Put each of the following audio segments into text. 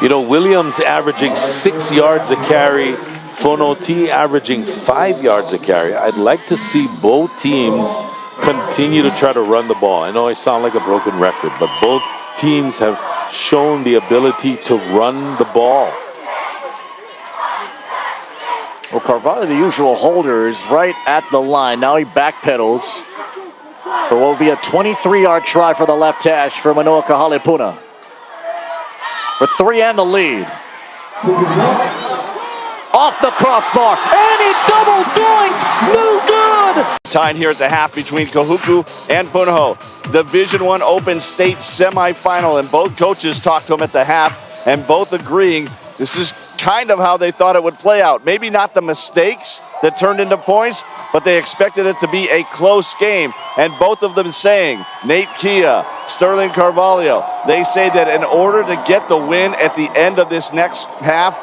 You know, Williams averaging 6 yards a carry, Punahou averaging 5 yards a carry. I'd like to see both teams continue to try to run the ball. I know I sound like a broken record, but both teams have shown the ability to run the ball. Well, Carvalho, the usual holder, is right at the line. Now he backpedals for what will be a 23-yard try for the left hash for Manoa Kahalepuna. For 3 and the lead. Off the crossbar, and he double doinked, no good! Tied here at the half between Kahuku and Punahou. Division I Open State semifinal, and both coaches talked to him at the half, and both agreeing this is kind of how they thought it would play out. Maybe not the mistakes that turned into points, but they expected it to be a close game. And both of them saying, Nate Kia, Sterling Carvalho, they say that in order to get the win at the end of this next half,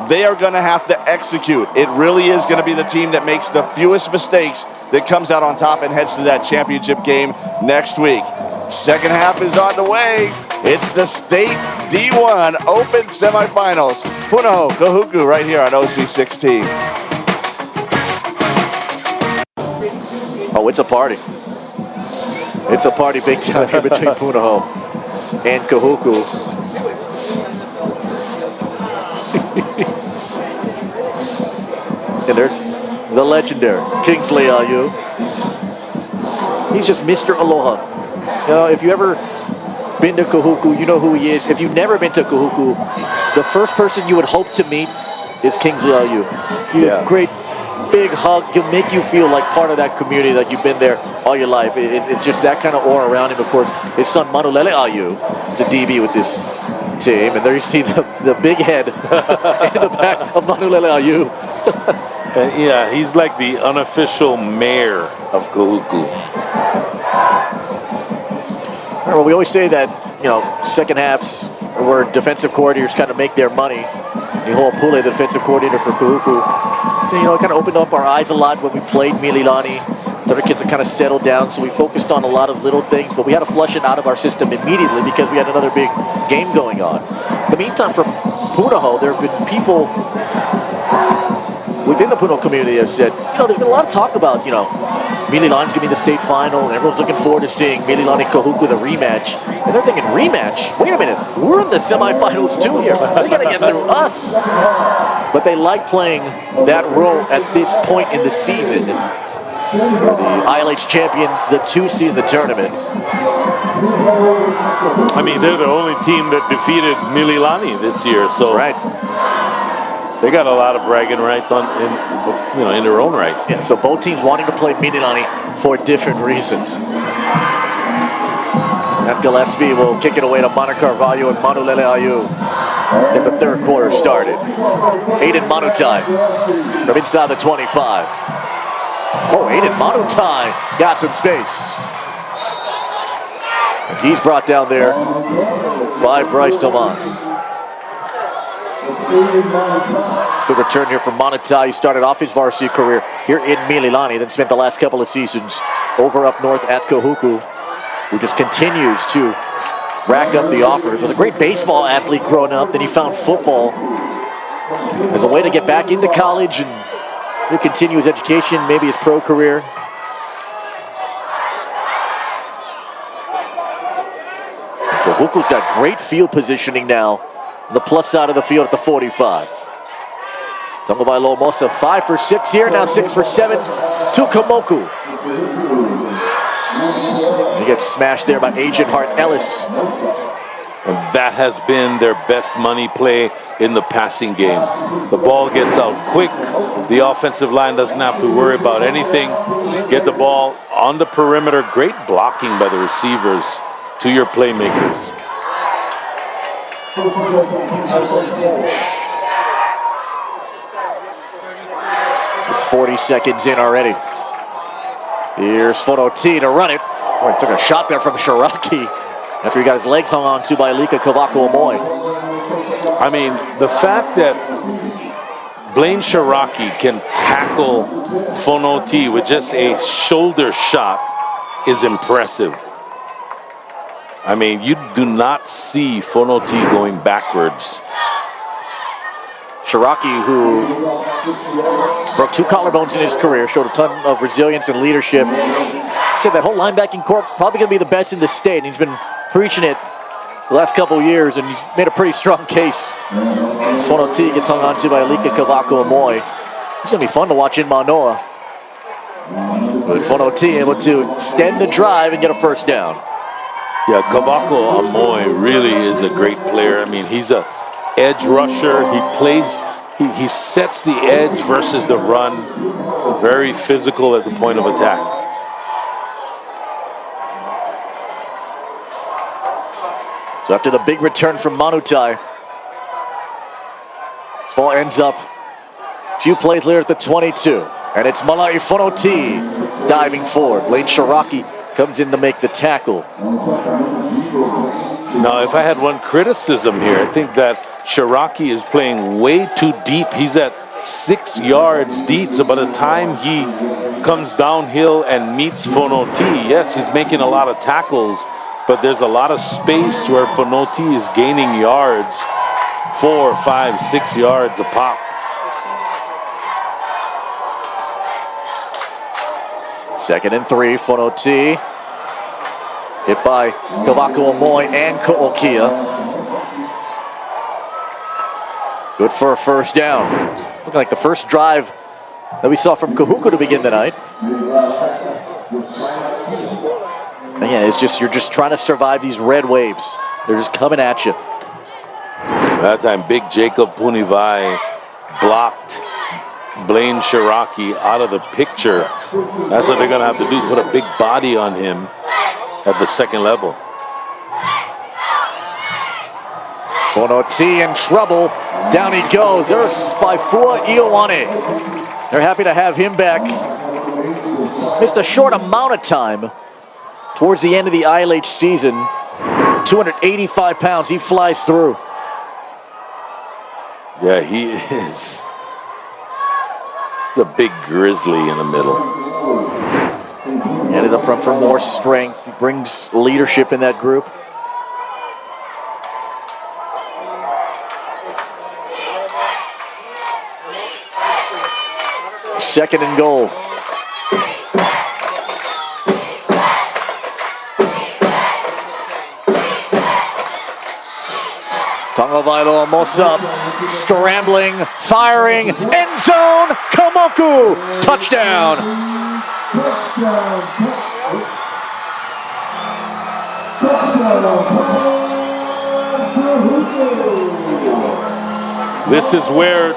they are going to have to execute. It really is going to be the team that makes the fewest mistakes that comes out on top and heads to that championship game next week. Second half is on the way. It's the State D1 Open Semifinals. Punahou, Kahuku right here on OC16. Oh, it's a party. It's a party big time here between Punahou and Kahuku. And there's the legendary Kingsley Ayu. He's just Mr. Aloha. You know, if you ever been to Kahuku, you know who he is. If you've never been to Kahuku, the first person you would hope to meet is Kingsley Ayu. Great big hug. He'll make you feel like part of that community, that you've been there all your life. It's just that kind of aura around him. Of course, his son Manulele Ayu is a DB with this team, and there you see the big head in the back of Manulele Ayu. Yeah, he's like the unofficial mayor of Kahuku. Well, we always say that, you know, second halves where defensive coordinators kind of make their money. Nihoa Pule, the defensive coordinator for Kahuku, so, you know, it kind of opened up our eyes a lot when we played Mililani. The other kids have kind of settled down, so we focused on a lot of little things, but we had to flush it out of our system immediately because we had another big game going on. In the meantime, for Punahou, there have been people within the Punahou community have said, you know, there's been a lot of talk about, you know, Mililani's going to be the state final, and everyone's looking forward to seeing Mililani Kahuku, the rematch. And they're thinking, rematch? Wait a minute, we're in the semifinals too here. They're going to get through us. But they like playing that role at this point in the season. The ILH champions, the 2 seed in the tournament. I mean, they're the only team that defeated Mililani this year, so right. They got a lot of bragging rights in their own right. Yeah, so both teams wanting to play Mililani for different reasons. And Gillespie will kick it away to Mana Carvalho and Manulele Ayu. Get the third quarter started. Aiden Manutai from inside the 25. Oh, Aiden Manutai got some space. And he's brought down there by Bryce Tomas. Good return here from Manutai. He started off his varsity career here in Mililani, then spent the last couple of seasons over up north at Kahuku, who just continues to rack up the offers. Was a great baseball athlete growing up, then he found football as a way to get back into college and to continue his education, maybe his pro career. Kahuku's got great field positioning now. The plus side of the field at the 45. Tongabai Mosa 5 for 6 here, now 6 for 7 to Kamoku. He gets smashed there by Agent Hart Ellis. And that has been their best money play in the passing game. The ball gets out quick. The offensive line doesn't have to worry about anything. Get the ball on the perimeter. Great blocking by the receivers to your playmakers. 40 seconds in already. Here's Punahou to run it. Oh, he took a shot there from Shiraki after he got his legs hung on to by Lika Kavaku-Amoy. I mean, the fact that Blaine Shiraki can tackle Punahou with just a shoulder shot is impressive. I mean, you do not see Fonoti going backwards. Shiraki, who broke 2 collarbones in his career, showed a ton of resilience and leadership. Said that whole linebacking corps probably going to be the best in the state, and he's been preaching it the last couple of years, and he's made a pretty strong case. As Fonoti gets hung onto by Alika Kahuku Amoy. It's going to be fun to watch in Manoa. But Fonoti able to extend the drive and get a first down. Yeah, Kahuku Amoy really is a great player. I mean, he's a edge rusher. He plays, he sets the edge versus the run. Very physical at the point of attack. So after the big return from Manutai, this ball ends up a few plays later at the 22. And it's Mala'i Fonoti diving forward. Blaine Shiraki comes in to make the tackle. Now, if I had one criticism here, I think that Shiraki is playing way too deep. He's at 6 yards deep. So by the time he comes downhill and meets Fonoti, yes, he's making a lot of tackles, but there's a lot of space where Fonoti is gaining yards, 4, 5, 6 yards a pop. Second and 3, Fonoti. Hit by Kahuku Amoy and Ko'okia. Good for a first down. It's looking like the first drive that we saw from Kahuku to begin the night. And yeah, it's just, you're just trying to survive these red waves. They're just coming at you. That time, big Jacob Punivai blocked Blaine Shiraki out of the picture. That's what they're going to have to do, put a big body on him at the second level. Fonoti in trouble. Down he goes. There's Faifua Ioane. They're happy to have him back. Missed a short amount of time towards the end of the ILH season. 285 pounds. He flies through. Yeah, he is. He's a big grizzly in the middle. Ended up front for more strength. He brings leadership in that group. Second and goal. Tagovailoa almost up, scrambling, firing, end zone, Kamoku, touchdown. This is where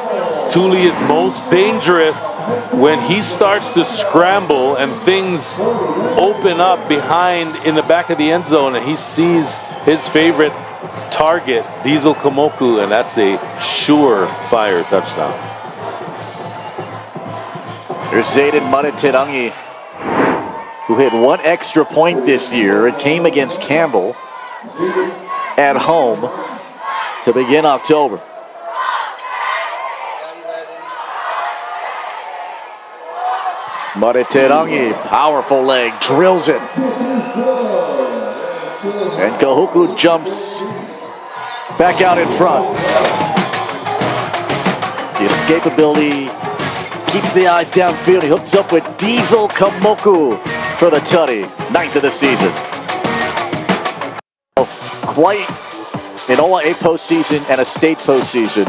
Thule is most dangerous, when he starts to scramble and things open up behind in the back of the end zone, and he sees his favorite target, Diesel Kamoku, and that's a sure-fire touchdown. There's Zayden Mariterangi, who hit 1 extra point this year. It came against Campbell at home to begin October. Mariterangi, powerful leg, drills it. And Kahuku jumps back out in front. The escapability keeps the eyes downfield. He hooks up with Diesel Kamoku for the tutty, 9th of the season. Quite an OIA postseason and a state postseason.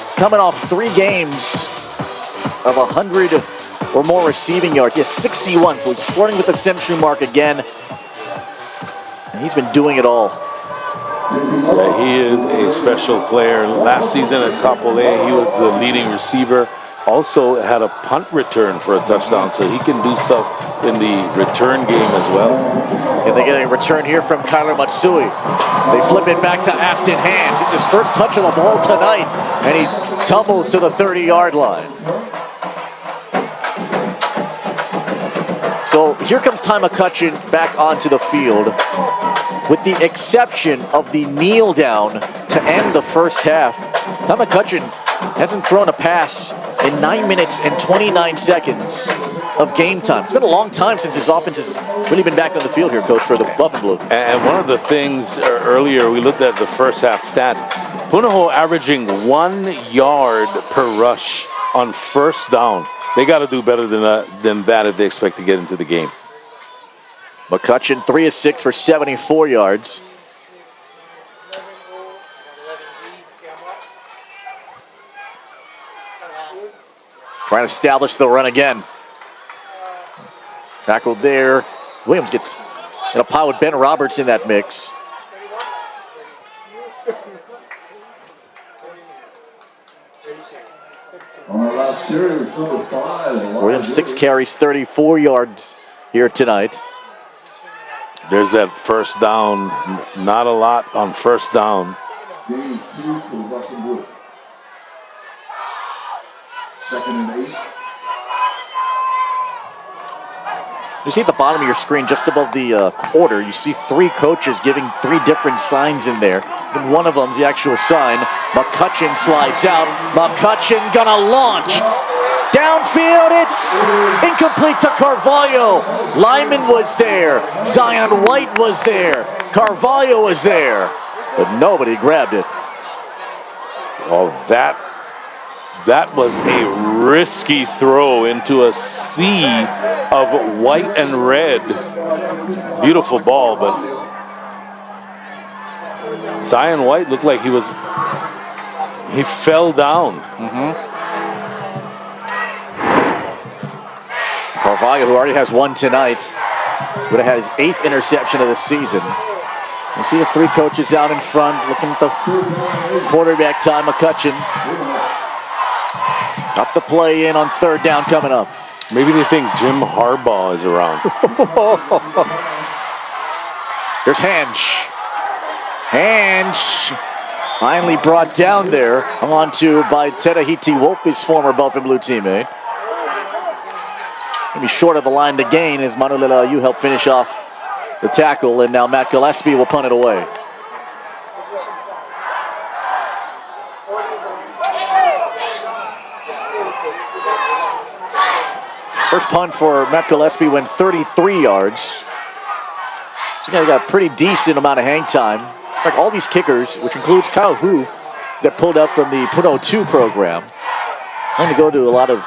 He's coming off 3 games of 100 or more receiving yards. He has 61, so he's flirting with the century mark again. And he's been doing it all. Yeah, he is a special player. Last season at Kapolei, he was the leading receiver. Also had a punt return for a touchdown, so he can do stuff in the return game as well. And they get a return here from Kyler Matsui. They flip it back to Aston Hands. It's his first touch of the ball tonight, and he tumbles to the 30-yard line. So here comes Ty McCutcheon back onto the field, with the exception of the kneel down to end the first half. Ty McCutcheon hasn't thrown a pass in 9 minutes and 29 seconds. of game time. It's been a long time since his offense has really been back on the field here, Coach, for the Buff and Blue. And one of the things earlier, we looked at the first half stats. Punahou averaging 1 yard per rush on first down. They got to do better than that if they expect to get into the game. McCutcheon 3 of 6 for 74 yards. Trying to establish the run again. Tackled there. Williams gets in a pile with Ben Roberts in that mix. Williams 6 carries, 34 yards here tonight. There's that first down. Not a lot on first down. Second and 8. You see at the bottom of your screen, just above the quarter, you see 3 coaches giving 3 different signs in there. And one of them's the actual sign. McCutcheon slides out. McCutcheon gonna launch. Downfield, it's incomplete to Carvalho. Lyman was there. Zion White was there. Carvalho was there. But nobody grabbed it. Oh, that was a risky throw into a sea of white and red. Beautiful ball, but Zion White looked like he fell down. Carvalho, who already has 1 tonight, would have had his 8th interception of the season. You see the 3 coaches out in front looking at the quarterback time. McCutcheon up the play in on 3rd down coming up. Maybe they think Jim Harbaugh is around. There's Hansch. Hansch finally brought down there. Hung on to by Terahiti Wolf, his former Buff and Blue teammate. Maybe short of the line to gain as Manuela Ayu helped finish off the tackle, and now Matt Gillespie will punt it away. First punt for Matt Gillespie went 33 yards. So he got a pretty decent amount of hang time. In fact, all these kickers, which includes Kahuku, got pulled up from the Punahou 2 program. I'm going to go to a lot of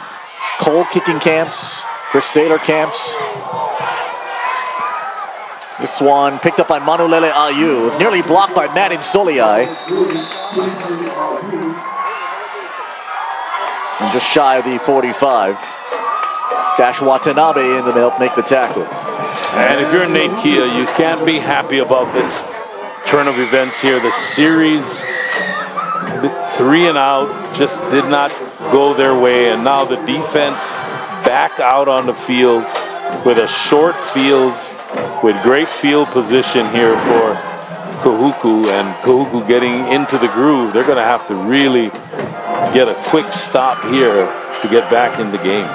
Cole kicking camps, Chris Saylor camps. This one picked up by Manulele Ayu. It was nearly blocked by Matt Insoliai. And just shy of the 45. Stash Watanabe in to help make the tackle. And if you're Nate Kia, you can't be happy about this turn of events here. The series, 3 and out, just did not go their way. And now the defense back out on the field with a short field, with great field position here for Kahuku, and Kahuku getting into the groove. They're going to have to really get a quick stop here to get back in the game.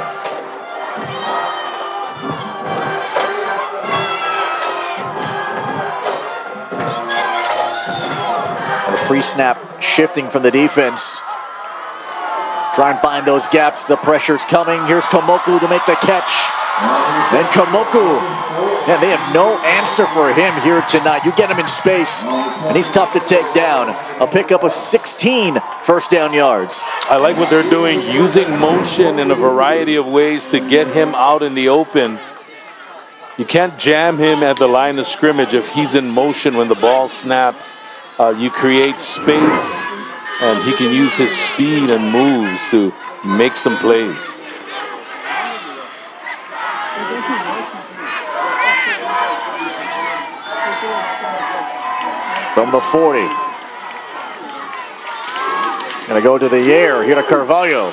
Pre-snap shifting from the defense. Try and find those gaps. The pressure's coming. Here's Komoku to make the catch. Then Komoku. Yeah, they have no answer for him here tonight. You get him in space, and he's tough to take down. A pickup of 16 first down yards. I like what they're doing, using motion in a variety of ways to get him out in the open. You can't jam him at the line of scrimmage if he's in motion when the ball snaps. You create space, and he can use his speed and moves to make some plays. From the 40. Gonna go to the air, here to Carvalho.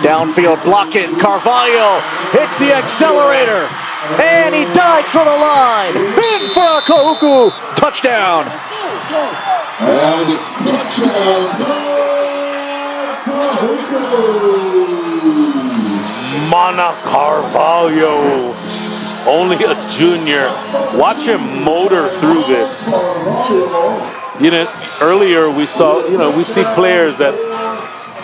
Downfield blocking, Carvalho hits the accelerator, and he dives for the line. In for a Kahuku touchdown. And touchdown, Mana Carvalho, only a junior. Watch him motor through this. You know, earlier we saw, we see players that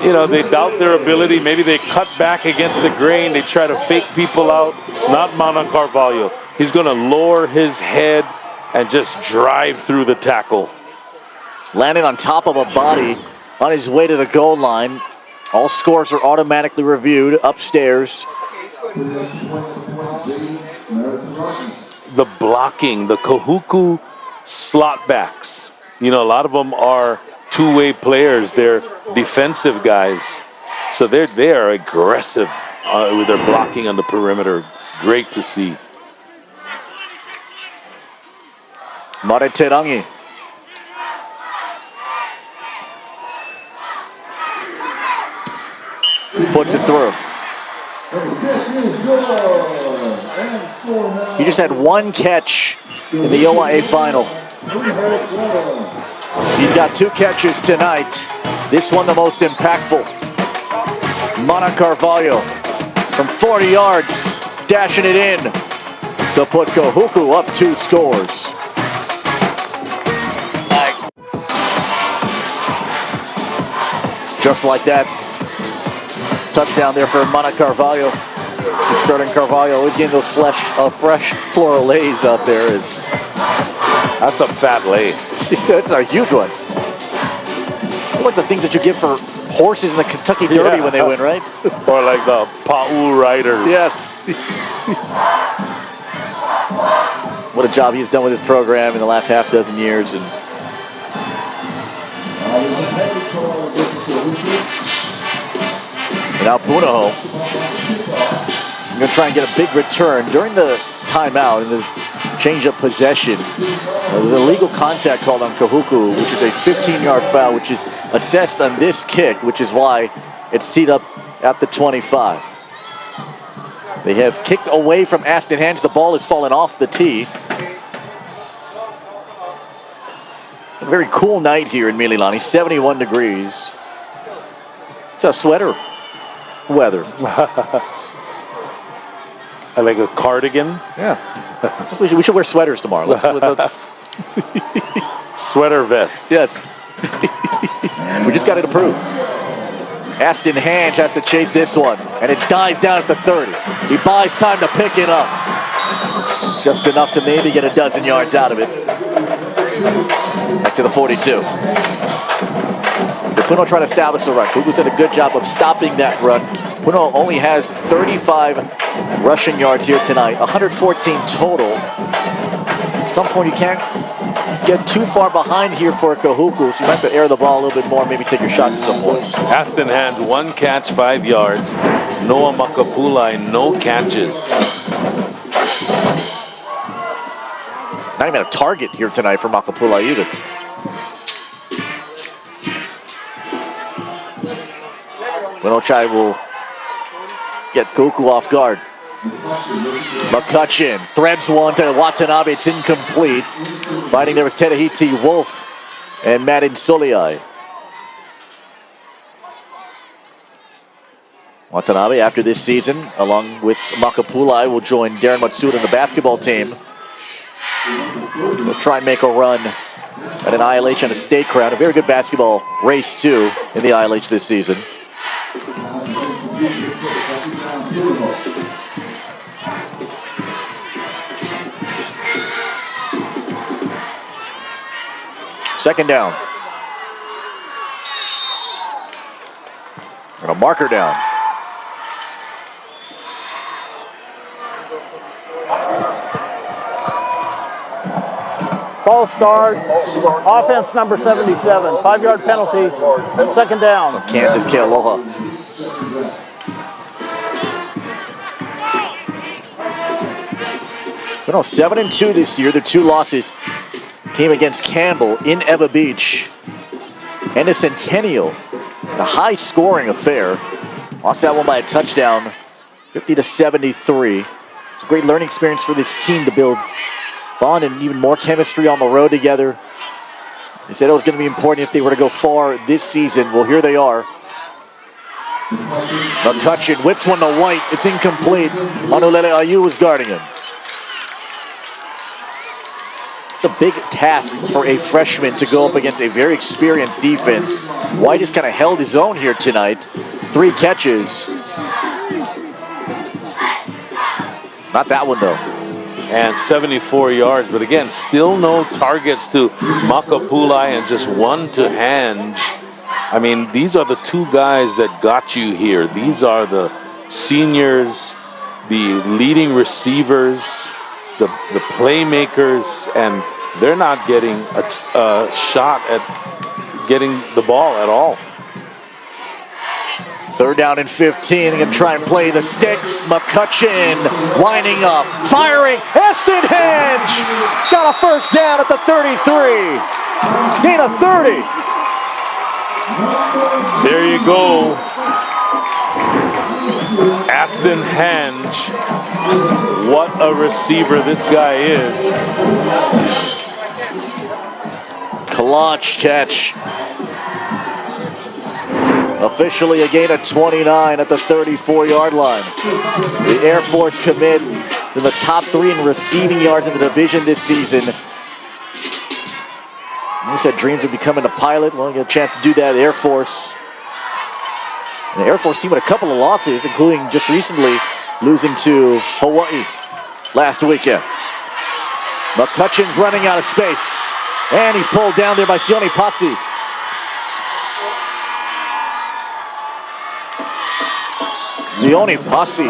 you know, they doubt their ability. Maybe they cut back against the grain. They try to fake people out. Not Mana Carvalho. He's going to lower his head and just drive through the tackle. Landing on top of a body on his way to the goal line. All scores are automatically reviewed upstairs. The blocking, the Kahuku slot backs. You know, a lot of them are two-way players. They're defensive guys. So they are aggressive with their blocking on the perimeter. Great to see. Mariterangi. Puts it through. He just had one catch in the Hawai'i final. He's got 2 catches tonight. This one the most impactful. Mana Carvalho from 40 yards, dashing it in to put Kahuku up 2 scores. Just like that. Touchdown there for Mana Carvalho. Just starting Carvalho, always getting those fresh floral lays out there. That's a fat lay. That's a huge one. They're like the things that you give for horses in the Kentucky Derby when they win, right? Or like the Pa'u riders. Yes. What a job he's done with his program in the last half dozen years. And now Punahou. I'm going to try and get a big return. During the timeout and the change of possession, there was a illegal contact called on Kahuku, which is a 15-yard foul, which is assessed on this kick, which is why it's teed up at the 25. They have kicked away from Aston Hands. The ball has fallen off the tee. A very cool night here in Mililani, 71 degrees. It's a sweater weather. I like a cardigan. Yeah. We should wear sweaters tomorrow. Let's Sweater vests. Yes. We just got it approved. Aston Hange has to chase this one, and it dies down at the 30. He buys time to pick it up. Just enough to maybe get a dozen yards out of it. Back to the 42. The Punahou trying to establish the run. Kuku's done a good job of stopping that run. Punahou only has 35 rushing yards here tonight, 114 total. At some point, you can't get too far behind here for Kahuku, so you might have to air the ball a little bit more, maybe take your shots at some point. Aston Hands, 1 catch, 5 yards. Noah Makapulai, no catches. Not even a target here tonight for Makapulai either. Winochai will get Kahuku off guard. McCutcheon threads one to Watanabe. It's incomplete. Fighting there was Tedahiti Wolf and Madden Soliai. Watanabe, after this season, along with Makapulai, will join Darren Matsuda in the basketball team. We'll try and make a run at an ILH and a state crown. A very good basketball race, too, in the ILH this season. Second down. And a marker down. False start. Offense number 77. 5-yard penalty. Second down. Kansas Kealoha. But no, 7-2 this year. Their 2 losses came against Campbell in Eva Beach and a Centennial. A high-scoring affair. Lost that one by a touchdown, 50-73. It's a great learning experience for this team to build bond and even more chemistry on the road together. They said it was going to be important if they were to go far this season. Well, here they are. McCutcheon whips one to White. It's incomplete. Manulele Ayu was guarding him. It's a big task for a freshman to go up against a very experienced defense. White has kind of held his own here tonight. 3 catches. Not that one, though. And 74 yards, but again, still no targets to Makapulai and just one to Hange. I mean, these are the 2 guys that got you here. These are the seniors, the leading receivers, the playmakers, and they're not getting a shot at getting the ball at all. 3rd down and 15. Going to try and play the sticks. McCutcheon lining up, firing. Eston Henge got a 1st down at the 33. Gain of 30. There you go. Aston Henge. What a receiver this guy is. Clutch catch. Officially a gain of 29 at the 34-yard line. The Air Force commit to the top 3 in receiving yards in the division this season. He said dreams of becoming a pilot. Well, get a chance to do that at Air Force. And the Air Force team with a couple of losses, including just recently losing to Hawai'i last weekend. McCutcheon's running out of space. And he's pulled down there by Sione Pasi. Sione Pasi,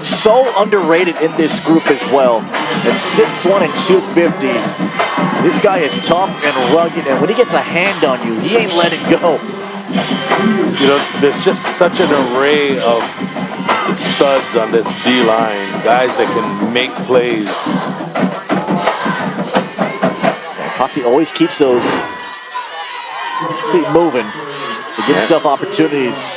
so underrated in this group as well. At 6'1" and 250. This guy is tough and rugged, and when he gets a hand on you, he ain't letting go. You know, there's just such an array of studs on this D-line, guys that can make plays. Pasi always keeps those feet moving to give himself opportunities.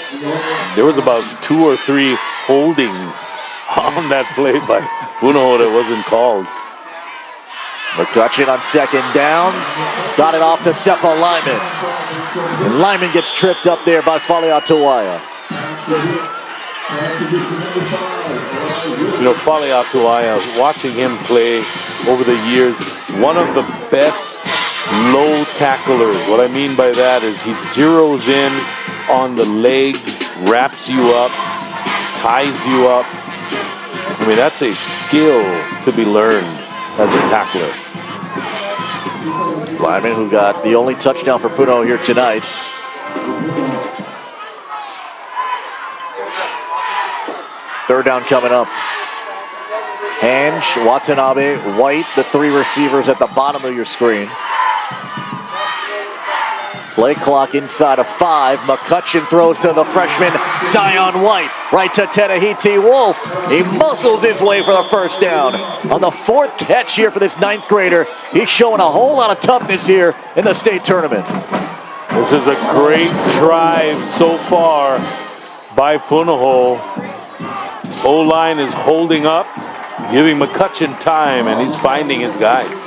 There was about 2 or 3 holdings on that play by Punahou that wasn't called. McCutcheon on 2nd down. Got it off to Seppa Lyman. And Lyman gets tripped up there by Faleatuaia. You know, Faleatuaia, watching him play over the years, one of the best low tacklers. What I mean by that is he zeroes in on the legs, wraps you up, ties you up. I mean, that's a skill to be learned as a tackler. Lyman, who got the only touchdown for Punahou here tonight. Third down coming up. Hange, Watanabe, White, the 3 receivers at the bottom of your screen. Play clock inside of 5. McCutcheon throws to the freshman, Zion White. Right to Tenehiti Wolf. He muscles his way for the 1st down. On the 4th catch here for this 9th grader. He's showing a whole lot of toughness here in the state tournament. This is a great drive so far by Punahou. O-line is holding up, giving McCutcheon time, and he's finding his guys.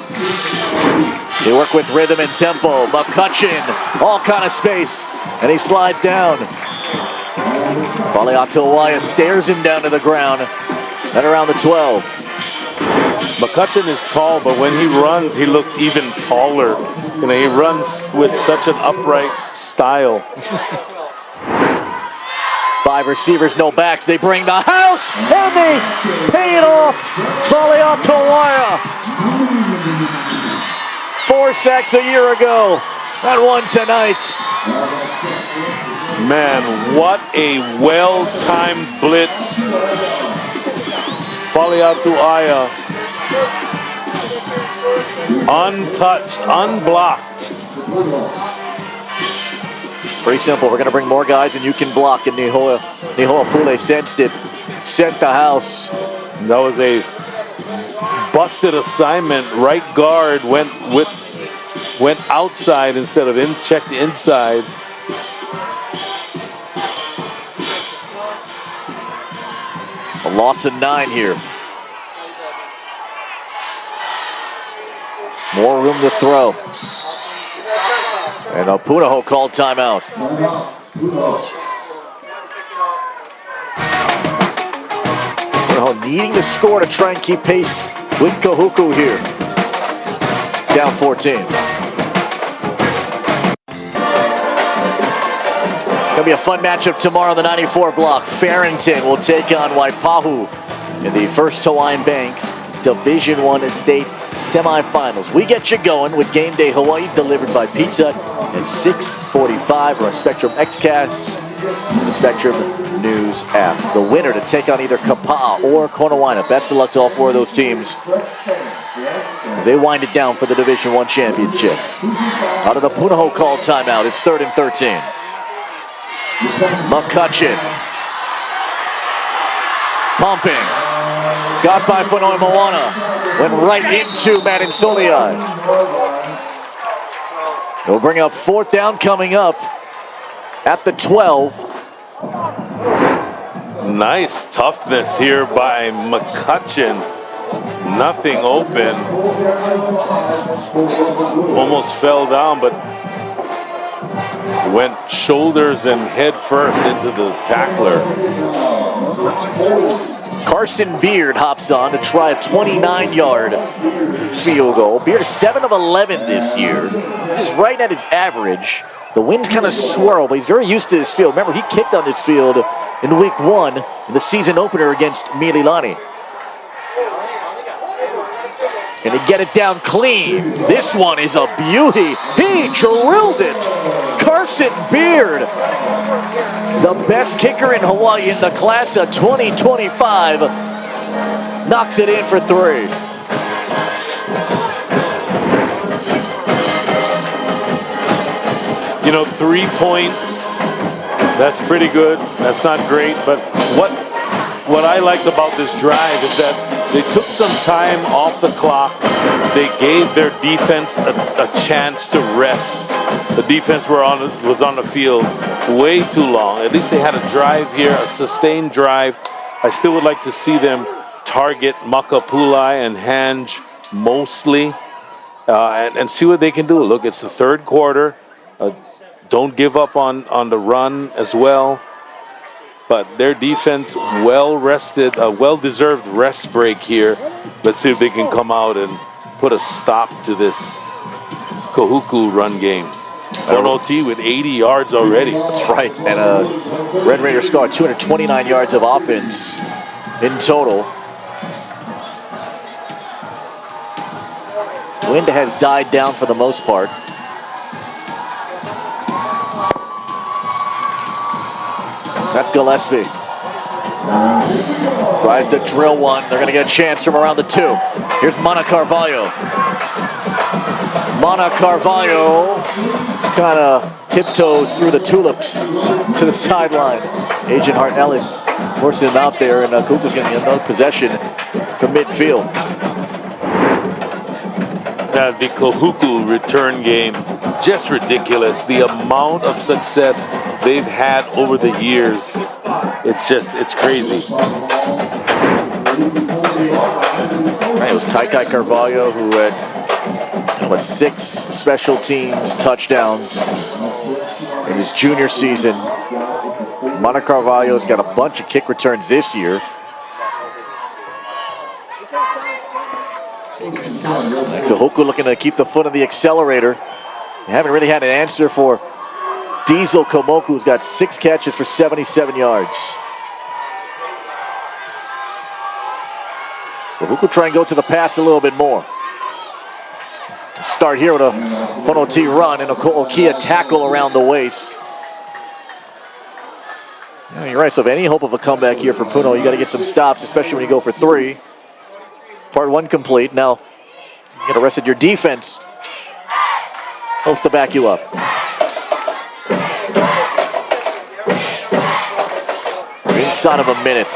They work with rhythm and tempo. McCutcheon, all kind of space, and he slides down. Faleatuaia stares him down to the ground at around the 12. McCutcheon is tall, but when he runs, he looks even taller. You know, he runs with such an upright style. 5 receivers, no backs. They bring the house, and they pay it off. Faleatuaia. 4 sacks a year ago, and 1 tonight. Man, what a well-timed blitz. Faleatuaia, untouched, unblocked. Pretty simple. We're going to bring more guys, and you can block. And Nihoa Pule sensed it, sent the house. That was a busted assignment. Right guard went outside instead of checked inside. A loss of 9 here. More room to throw. And Punahou called timeout. Punahou needing to score to try and keep pace with Kahuku here. down 14. Gonna be a fun matchup tomorrow on the 94 block. Farrington will take on Waipahu in the First Hawaiian Bank Division I State semifinals. We get you going with Game Day Hawaii delivered by Pizza at 6:45 or on Spectrum XCast and the Spectrum News app. The winner to take on either Kapa'a or Konawaina. Best of luck to all four of those teams as they wind it down for the Division I championship. Out of the Punahou call timeout, it's 3rd and 13. McCutcheon. Pumping. Got by Fanoi Moana. Went right into Madansoliai. They'll bring up 4th down coming up at the 12. Nice toughness here by McCutcheon. Nothing open. Almost fell down, but went shoulders and head first into the tackler. Carson Beard hops on to try a 29-yard field goal. Beard is 7 of 11 this year. Just right at his average. The winds kind of swirl, but he's very used to this field. Remember, he kicked on this field in week 1 in the season opener against Mililani. Gonna get it down clean. This one is a beauty. He drilled it. Carson Beard, the best kicker in Hawaii in the class of 2025, knocks it in for 3. You know, 3 points, that's pretty good. That's not great, but what I liked about this drive is that they took some time off the clock. They gave their defense a chance to rest. The defense was on the field way too long. At least they had a drive here, a sustained drive. I still would like to see them target Makapulai and Hange mostly and see what they can do. Look, it's the 3rd quarter. Don't give up on the run as well. But their defense well rested, a well-deserved rest break here. Let's see if they can come out and put a stop to this Kahuku run game. Fonoti with 80 yards already. That's right, and Red Raiders scored 229 yards of offense in total. Wind has died down for the most part. Not Gillespie. Tries to drill one. They're going to get a chance from around the 2. Here's Mana Carvalho. Mana Carvalho kind of tiptoes through the tulips to the sideline. Agent Hart Ellis forcing him out there, and Cooper's going to get another possession from midfield. The Kahuku return game, just ridiculous. The amount of success they've had over the years, it's crazy. Right, it was Kai Carvalho who had 6 special teams touchdowns in his junior season. Mana Carvalho's got a bunch of kick returns this year. Kahuku looking to keep the foot on the accelerator. They haven't really had an answer for Diesel Komoku, who's got 6 catches for 77 yards. Kahuku try and go to the pass a little bit more. Start here with a Fonoti run and a Ko'okia tackle around the waist. Yeah, you're right, so if any hope of a comeback here for Puno, you got to get some stops, especially when you go for 3. Part 1 complete. Now, you got to rest your defense. Hopes to back you up. Inside of a minute.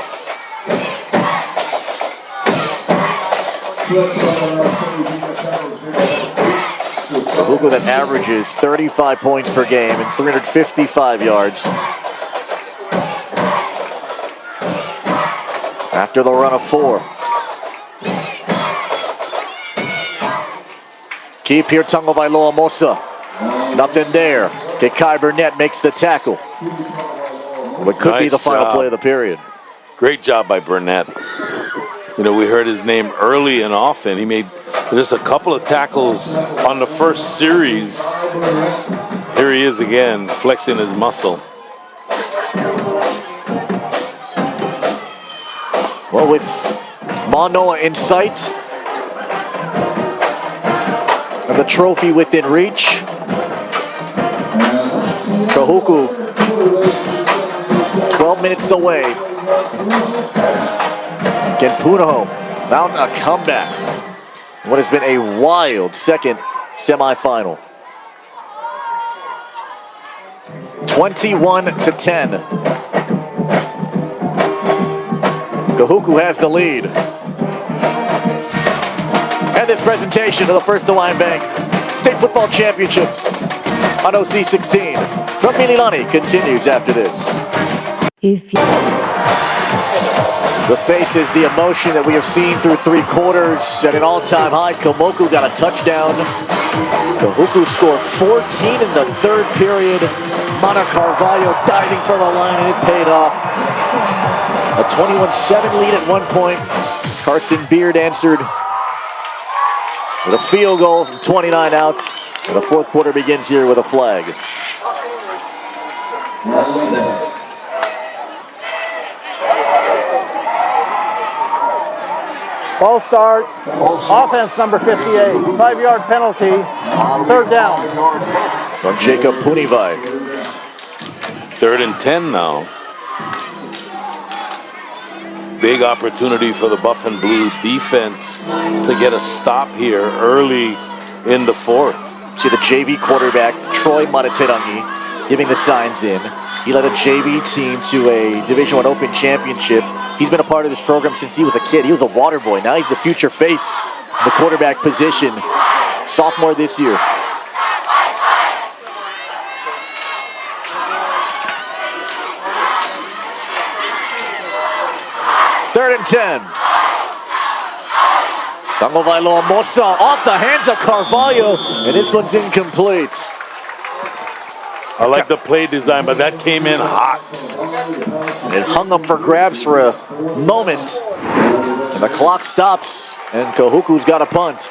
Kahuku that averages 35 points per game and 355 yards. After the run of 4. Keep here, Tango Vailoa Mosa. Nothing there. Kekai Burnett makes the tackle. What could be the final play of the period. Great job by Burnett. You know, we heard his name early and often. He made just a couple of tackles on the first series. Here he is again, flexing his muscle. Well, with Manoa in sight and the trophy within reach, Kahuku 12 minutes away. Can Punahou mount a comeback? What has been a wild second semifinal. 21-10. Kahuku has the lead. And this presentation of the First Hawaiian Bank State Football Championships on OC16 from Mililani continues after this. The faces, the emotion that we have seen through 3 quarters at an all-time high. Komoku got a touchdown. Kahuku scored 14 in the 3rd period. Mana Carvalho diving for the line, and it paid off. A 21-7 lead at one point. Carson Beard answered with a field goal from 29 out. And the 4th quarter begins here with a flag. Ball start. Offense number 58. 5-yard penalty. 3rd down. From Jacob Punivai. 3rd and 10 now. Big opportunity for the Buff and Blue defense to get a stop here early in the 4th. See the JV quarterback, Troy Mataterangi, giving the signs in. He led a JV team to a Division I Open Championship. He's been a part of this program since he was a kid. He was a water boy. Now he's the future face of the quarterback position. Sophomore this year. Third and 10. Tangovailoa Mosa off the hands of Carvalho, and this one's incomplete. I like the play design, but that came in hot. It hung up for grabs for a moment, and the clock stops, and Kahuku's got a punt.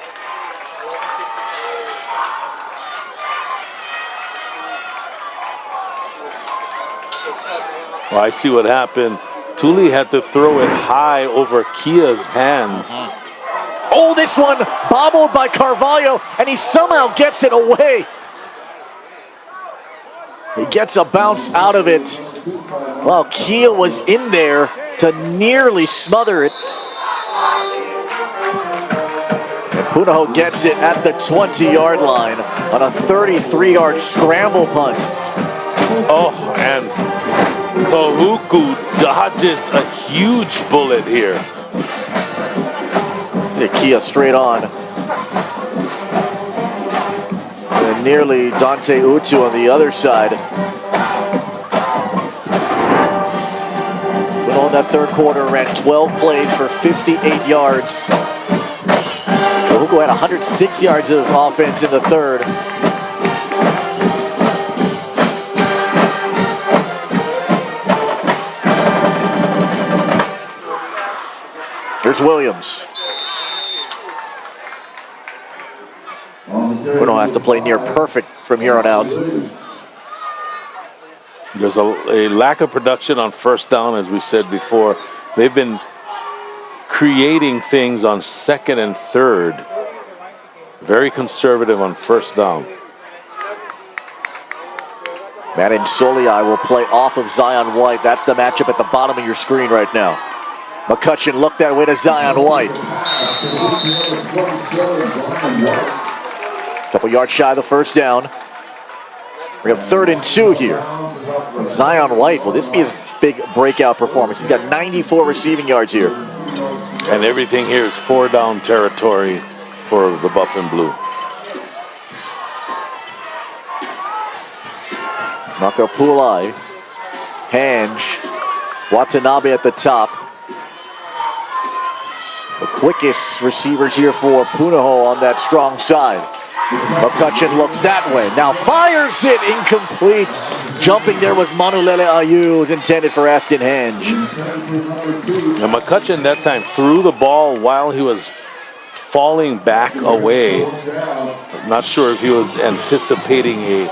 Well, I see what happened. Tuli had to throw it high over Kia's hands. Oh, this one bobbled by Carvalho, and he somehow gets it away. He gets a bounce out of it. Well, Kia was in there to nearly smother it. And Punahou gets it at the 20-yard line on a 33-yard scramble punt. Oh, and Kahuku dodges a huge bullet here. Kia straight on. And nearly Dante Utu on the other side. Punahou in that 3rd quarter ran 12 plays for 58 yards. Kahuku had 106 yards of offense in the 3rd. Here's Williams. Punahou has to play near perfect from here on out. There's a lack of production on 1st down, as we said before. They've been creating things on 2nd and 3rd. Very conservative on 1st down. Matt Insoliai will play off of Zion White. That's the matchup at the bottom of your screen right now. McCutcheon looked that way to Zion White. Couple yards shy of the 1st down. We have 3rd and 2 here. Zion White, will this be his big breakout performance? He's got 94 receiving yards here. And everything here is 4-down territory for the Buff and Blue. Nakapulai, Hange, Watanabe at the top. The quickest receivers here for Punahou on that strong side. McCutcheon looks that way. Now fires it, incomplete. Jumping there was Manulele Ayu, was intended for Aston Henge. And McCutcheon that time threw the ball while he was falling back away. I'm not sure if he was anticipating a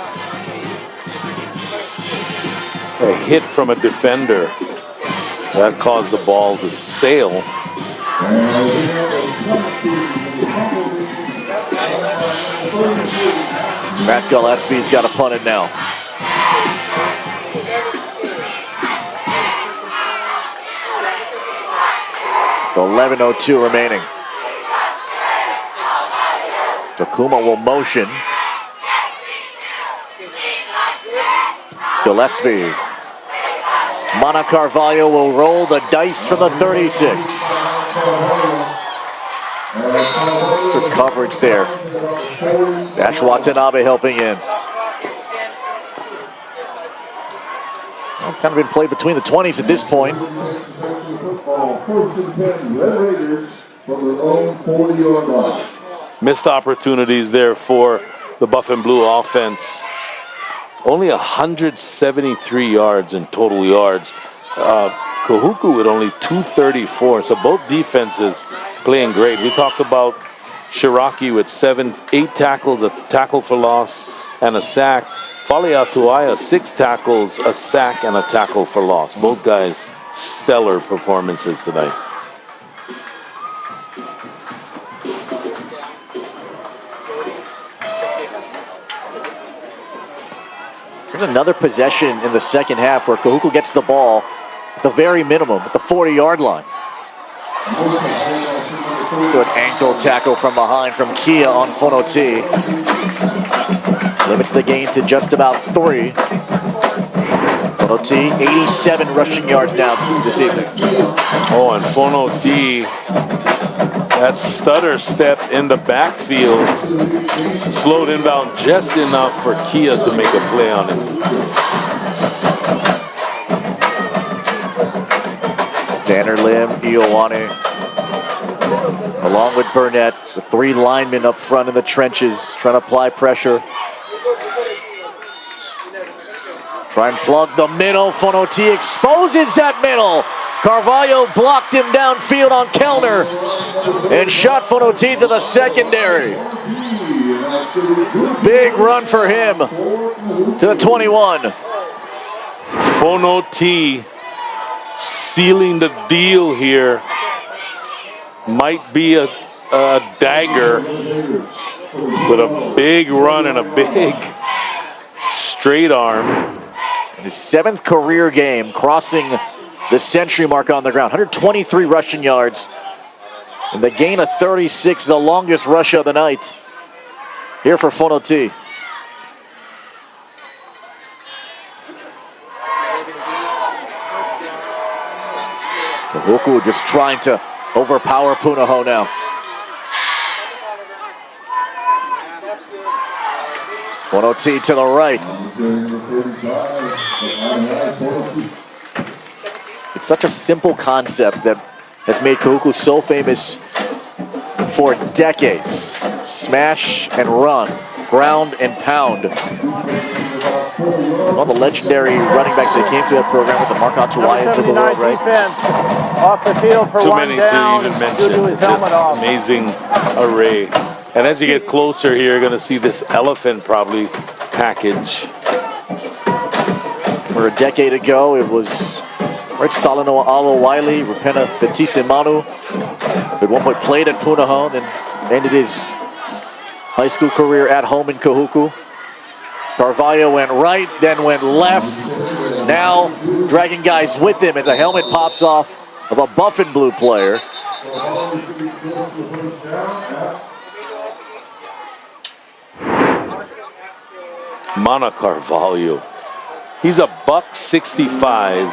hit from a defender. That caused the ball to sail. Matt Gillespie's got to punt it now. The 11:02 remaining. Takuma will motion. Gillespie. Mana Carvalho will roll the dice from the 36. Good coverage there. Dash Watanabe helping in. Well, it's kind of been played between the 20s at this point. Missed opportunities there for the Buff and Blue offense. Only 173 yards in total yards. Kahuku with only 234. So both defenses playing great. We talked about Shiraki with 8 tackles, a tackle for loss, and a sack. Faleatuaia, 6 tackles, a sack, and a tackle for loss. Both guys stellar performances tonight. There's another possession in the second half where Kahuku gets the ball at the very minimum, at the 40-yard line. Good ankle tackle from behind from Kia on Fonoti. Limits the gain to just about 3. Fonoti, 87 rushing yards now this evening. Oh, and Fonoti, that stutter step in the backfield slowed inbound just enough for Kia to make a play on it. Tanner Lim, Ioane, along with Burnett, the 3 linemen up front in the trenches, trying to apply pressure. Try and plug the middle. Fonoti exposes that middle. Carvalho blocked him downfield on Kellner and shot Fonoti to the secondary. Big run for him to the 21. Fonoti sealing the deal here. Might be a dagger with a big run and a big straight arm. His 7th career game, crossing the century mark on the ground. 123 rushing yards. And the gain of 36, the longest rush of the night. Here for Fonoti. Kahuku just trying to overpower Punahou now. Fonoti to the right. It's such a simple concept that has made Kahuku so famous for decades. Smash and run, ground and pound. All the legendary running backs that came to that program with the Mark Atuaias of the world, right? Defense off the field for Too 1 many down. to even Due mention. to his helmet Just off. amazing array. And as you get closer here, you're going to see this elephant probably package. For a decade ago, it was right Salino Alo Wiley, Rapena Fetise Manu. At one point played at Punahou, then ended his high school career at home in Kahuku. Carvalho went right, then went left. Now dragging guys with him as a helmet pops off of a buff and blue player. Mana Carvalho. He's a $165.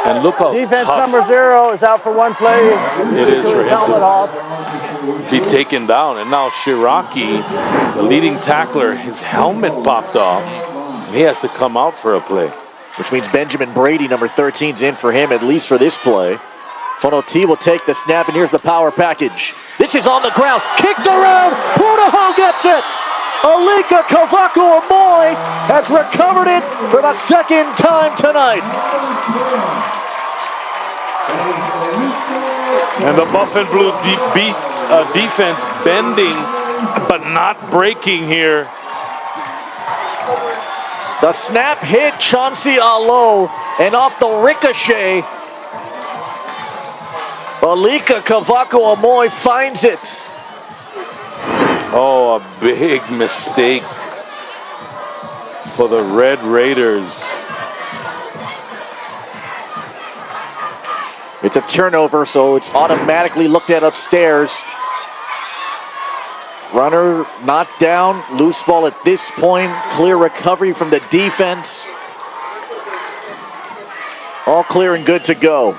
And look how Defense tough number 0 is out for 1 play. it is for him helmet to off. be taken down. And now Shiraki, the leading tackler, his helmet popped off. And he has to come out for a play. Which means Benjamin Brady, number 13, is in for him, at least for this play. Fonoti will take the snap, and here's the power package. This is on the ground, kicked around, Punahou gets it! Alika Kahuku Amoy has recovered it for the second time tonight. And the Buff and Blue defense bending, but not breaking here. The snap hit Chauncey Alo, and off the ricochet, Alika Kahuku Amoy finds it. Oh, a big mistake for the Red Raiders. It's a turnover, so it's automatically looked at upstairs. Runner knocked down, loose ball at this point. Clear recovery from the defense. All clear and good to go.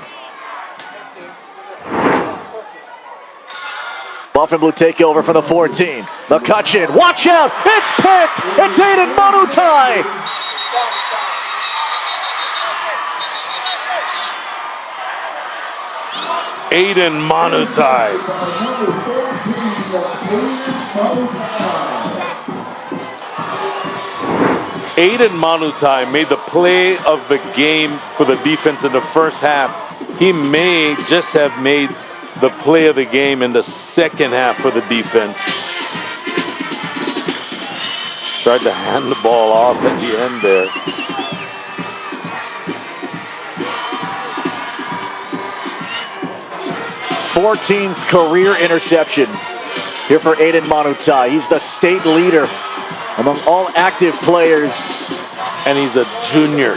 Buff and Blue takeover for the 14. McCutcheon, watch out! It's picked! It's Aiden Manutai! Aiden Manutai. Aiden Manutai made the play of the game for the defense in the first half. He may just have made the play of the game in the second half for the defense. Tried to hand the ball off at the end there. Fourteenth career interception here for Aiden Manutai. He's the state leader among all active players. And he's a junior.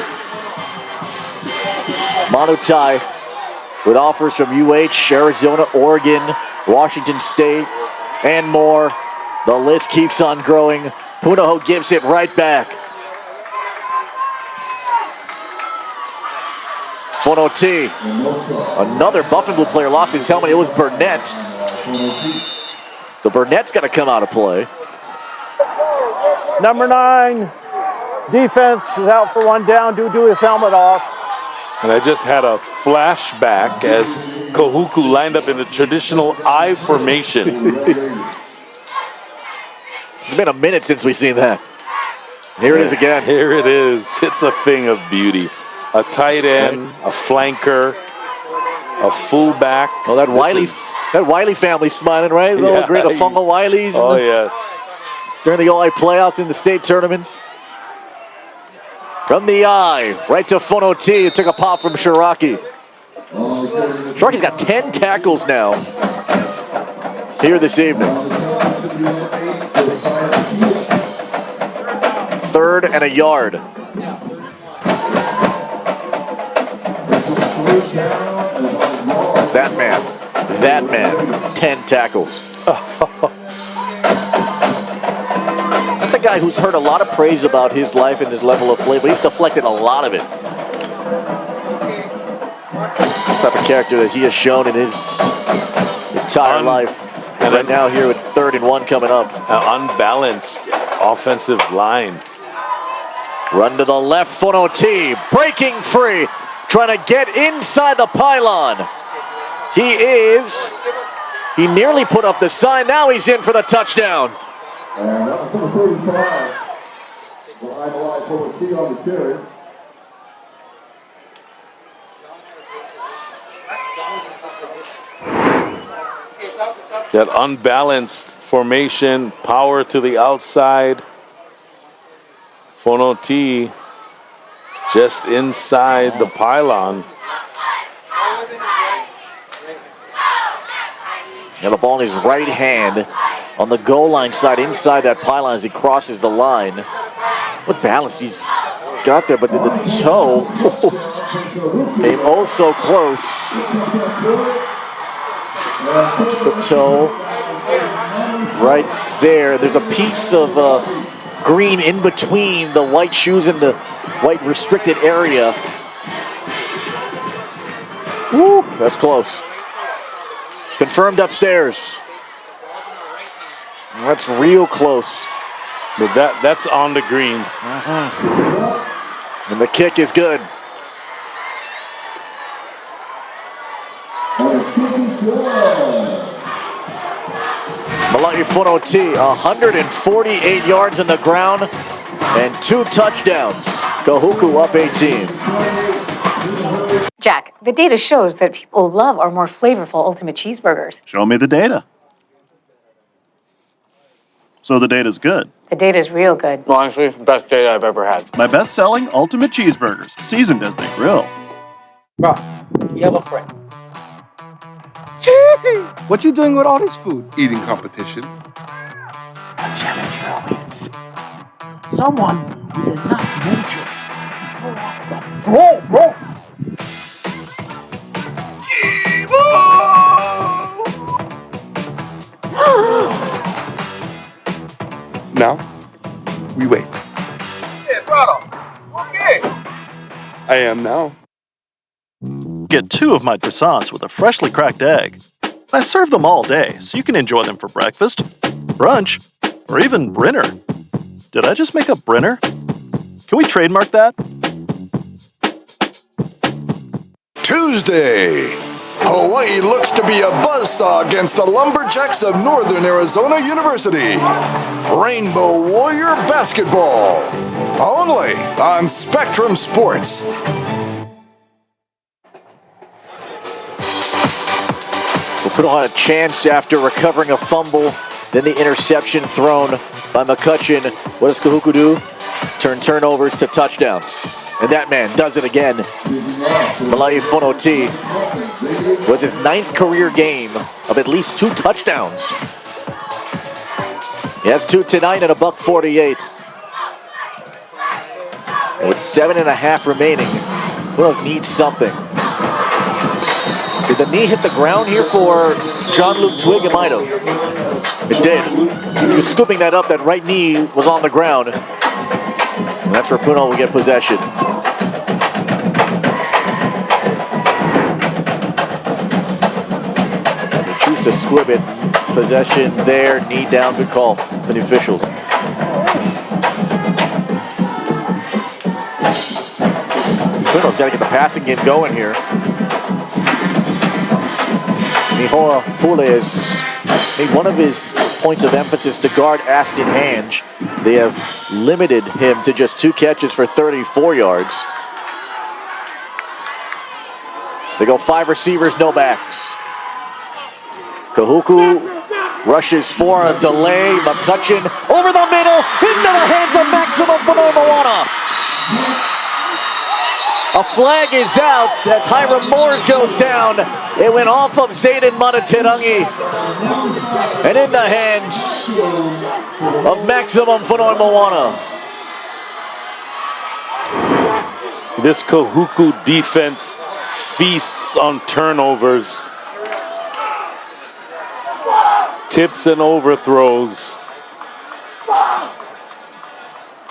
Manutai with offers from UH, Arizona, Oregon, Washington State, and more. The list keeps on growing. Punahou gives it right back. Fonoti, another Buff and Blue player, lost his helmet. It was Burnett. So Burnett's got to come out of play. Number 9, defense is out for one down due to his helmet off. And I just had a flashback as Kahuku lined up in the traditional I formation. It's been a minute since we've seen that. Here it is again. Here it is. It's a thing of beauty. A tight end, a flanker, a fullback. Oh, that Wiley family smiling, right? The old great Afonga Wileys. Oh, yes. During the OI playoffs in the state tournaments. From the eye, right to Fonoti. It took a pop from Shiraki. Shiraki's got 10 tackles now here this evening. Third and a yard. That man, 10 tackles. That's a guy who's heard a lot of praise about his life and his level of play, but he's deflected a lot of it. The type of character that he has shown in his entire life. And right now here with 3rd and 1 coming up. An unbalanced offensive line. Run to the left, Fonoti, breaking free, trying to get inside the pylon. He nearly put up the sign, now he's in for the touchdown. And that's number 35. Well, I know I put a key on the carry. That unbalanced formation, power to the outside. Fonoti just inside the pylon. And the ball in his right hand on the goal line side inside that pylon as he crosses the line. What balance he's got there, but the toe came oh so close. Just the toe right there. There's a piece of green in between the white shoes and the white restricted area. Woo, that's close. Confirmed upstairs. That's real close. But that's on the green. And the kick is good. Punahou, 148 yards on the ground and 2 touchdowns. Kahuku up 18. Jack, the data shows that people love our more flavorful ultimate cheeseburgers. Show me the data. So the data's good. The data's real good. Well, honestly, it's the best data I've ever had. My best-selling ultimate cheeseburgers, seasoned as they grill. Bro, you have a friend. What you doing with all this food? Eating competition. Challenge your weights. Someone with enough mojo can throw off the bro. Now, we wait. Yeah, brother. Okay. I am now. Get 2 of my croissants with a freshly cracked egg. I serve them all day, so you can enjoy them for breakfast, brunch, or even dinner. Did I just make up Brenner? Can we trademark that? Tuesday. Hawaii looks to be a buzzsaw against the Lumberjacks of Northern Arizona University. Rainbow Warrior Basketball. Only on Spectrum Sports. Punahou had a chance after recovering a fumble, then the interception thrown by McCutcheon. What does Kahuku do? Turn turnovers to touchdowns. And that man does it again. Hawai'i was his 9th career game of at least 2 touchdowns. He has 2 tonight at $1.48. And with 7.5 remaining, Punahou needs something. Did the knee hit the ground here for John Luke Twig? It might have. It did. He was scooping that up. That right knee was on the ground. And that's where Punahou will get possession. They choose to squib it. Possession there, knee down. Good call from the officials. Punahou's got to get the passing game going here. Mihoa Pule has made one of his points of emphasis to guard Aston Hange. They have limited him to just 2 catches for 34 yards. They go 5 receivers, no backs. Kahuku rushes for a delay. McCutcheon over the middle, into the hands of Maximum Moana. A flag is out as Hiram Moores goes down. It went off of Zayden Manatirangi. And in the hands of Maximum Moana. This Kahuku defense feasts on turnovers, tips and overthrows.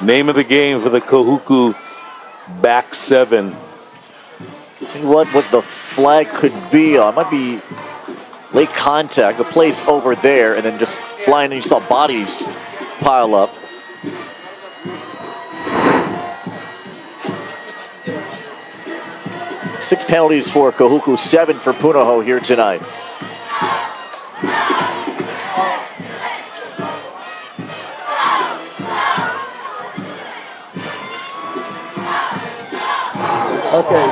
Name of the game for the Kahuku back 7. See what the flag could be on. It might be late contact. The play's over there and then just flying, and you saw bodies pile up. Six penalties for Kahuku, 7 for Punahou here tonight. Okay.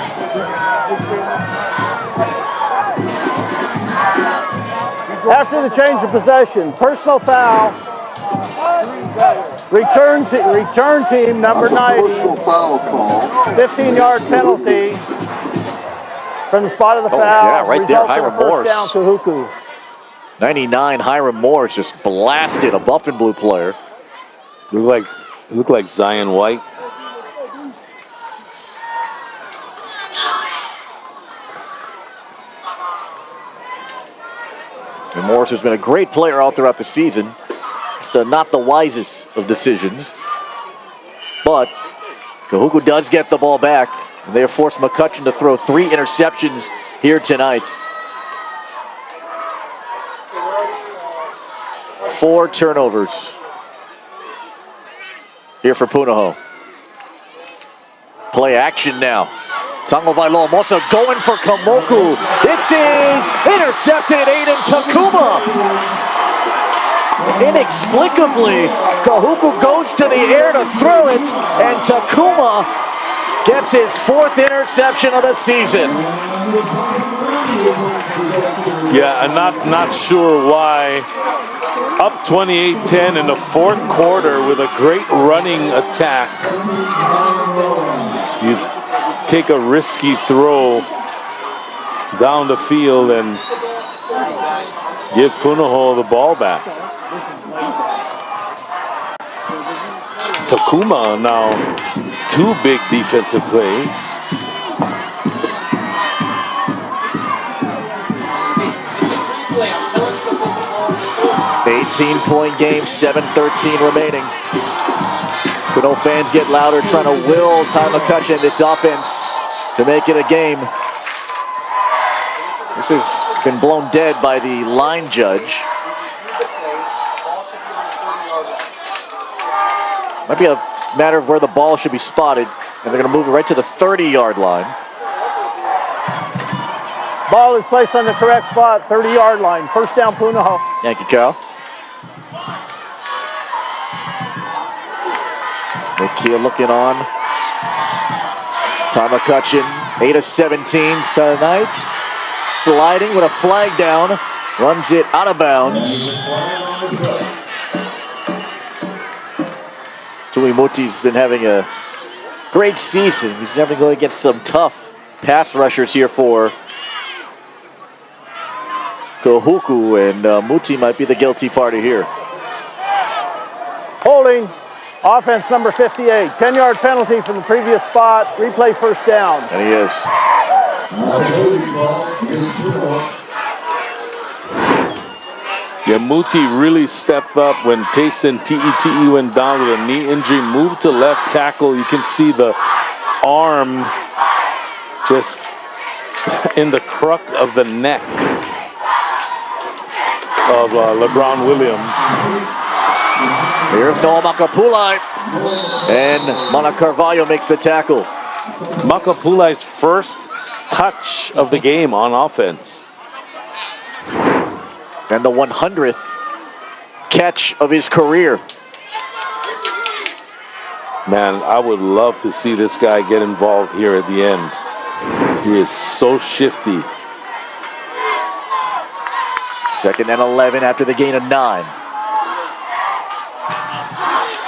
After the change of possession, personal foul. Return team number 90. Personal foul call. 15-yard penalty from the spot of the foul. Yeah, right there, Results in a Hiram Morse. first down, Kahuku. 99, Hiram Morse just blasted a buff and blue player. Look like Zion White. And Morris has been a great player all throughout the season. Just not the wisest of decisions. But Kahuku does get the ball back. And they have forced McCutcheon to throw 3 interceptions here tonight. 4 turnovers here for Punahou. Play action now. Tango Vailoa going for Kamoku. This is intercepted, Aiden Takuma. inexplicably, Kahuku goes to the air to throw it, and Takuma gets his 4th interception of the season. Yeah, I'm not sure why. Up 28-10 in the 4th quarter with a great running attack. You take a risky throw down the field and give Punahou the ball back. Takuma now 2 big defensive plays. The 18-point game, 7:13 remaining. Punahou fans get louder, trying to will Ty McCutcheon this offense to make it a game. This has been blown dead by the line judge. Might be a matter of where the ball should be spotted, and they're going to move it right to the 30-yard line. Ball is placed on the correct spot, 30-yard line. First down, Punahou. Thank you, Carl. Nikia looking on. Ty McCutcheon, 8 of 17 tonight. Sliding with a flag down. Runs it out of bounds. Tuimuti's been having a great season. He's never going against some tough pass rushers here for Kahuku, and Muti might be the guilty party here. Holding. Offense number 58. 10-yard penalty from the previous spot. Replay first down. And he is. Yeah, Muti really stepped up when Tayson TETE went down with a knee injury. Moved to left tackle. You can see the arm just in the crook of the neck of LeBron Williams. Here's Noah Makapulai, and Mana Carvalho makes the tackle. Makapulai's first touch of the game on offense. And the 100th catch of his career. Man, I would love to see this guy get involved here at the end. He is so shifty. 2nd and 11 after the gain of 9.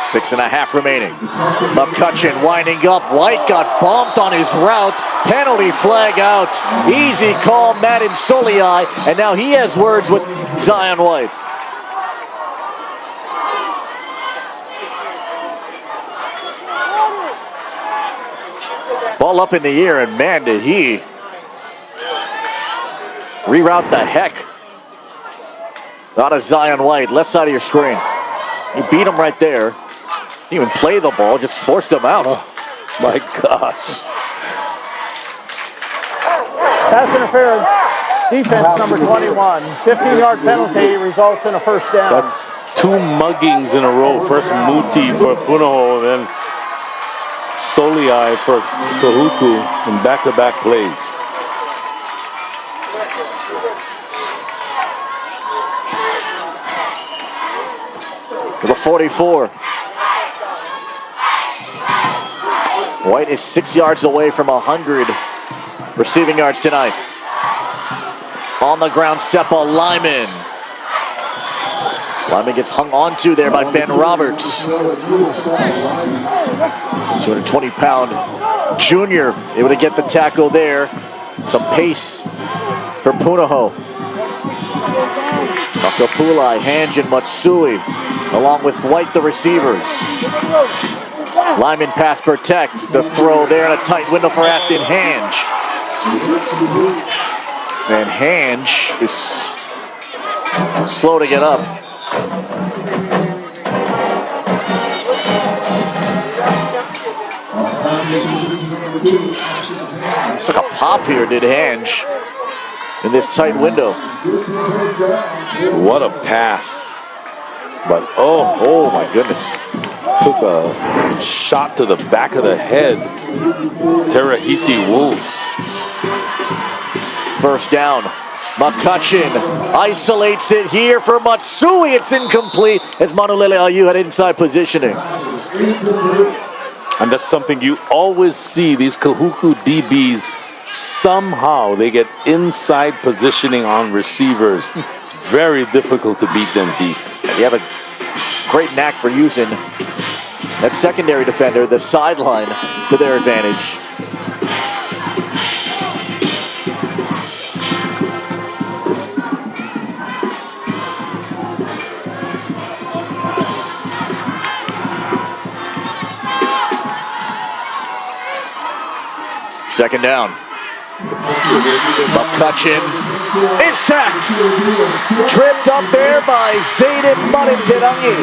6.5 remaining. McCutcheon winding up. White got bumped on his route. Penalty flag out. Easy call, Madden Soliai. And now he has words with Zion White. Ball up in the air, and man, did he reroute the heck out of Zion White. Left side of your screen. He beat him right there. Didn't even play the ball, just forced him out. Oh, my gosh. Pass interference. Defense number 21. 15-yard penalty results in a first down. That's 2 muggings in a row. First Muti for Punahou, and then Soliai for Kahuku in back-to-back plays. To the 44. White is 6 yards away from 100 receiving yards tonight. On the ground, Seppa Lyman. Lyman gets hung onto there by Ben Roberts. 220-pound junior able to get the tackle there. Some pace for Punahou. Makapulai, Hanj, and Matsui, along with White, the receivers. Lyman pass protects. The throw there in a tight window for Aston Hanj. And Hanj is slow to get up. Took a pop here, did Hanj, in this tight window. What a pass. But oh my goodness. Took a shot to the back of the head. Terahiti Wolf. First down. McCutcheon isolates it here for Matsui. It's incomplete as Manulele Ayu had inside positioning. And that's something you always see. These Kahuku DBs, somehow they get inside positioning on receivers. Very difficult to beat them deep. You have a great knack for using that secondary defender, the sideline, to their advantage. Second down. McCutcheon is sacked. Tripped up there by Zayden Mariterangi.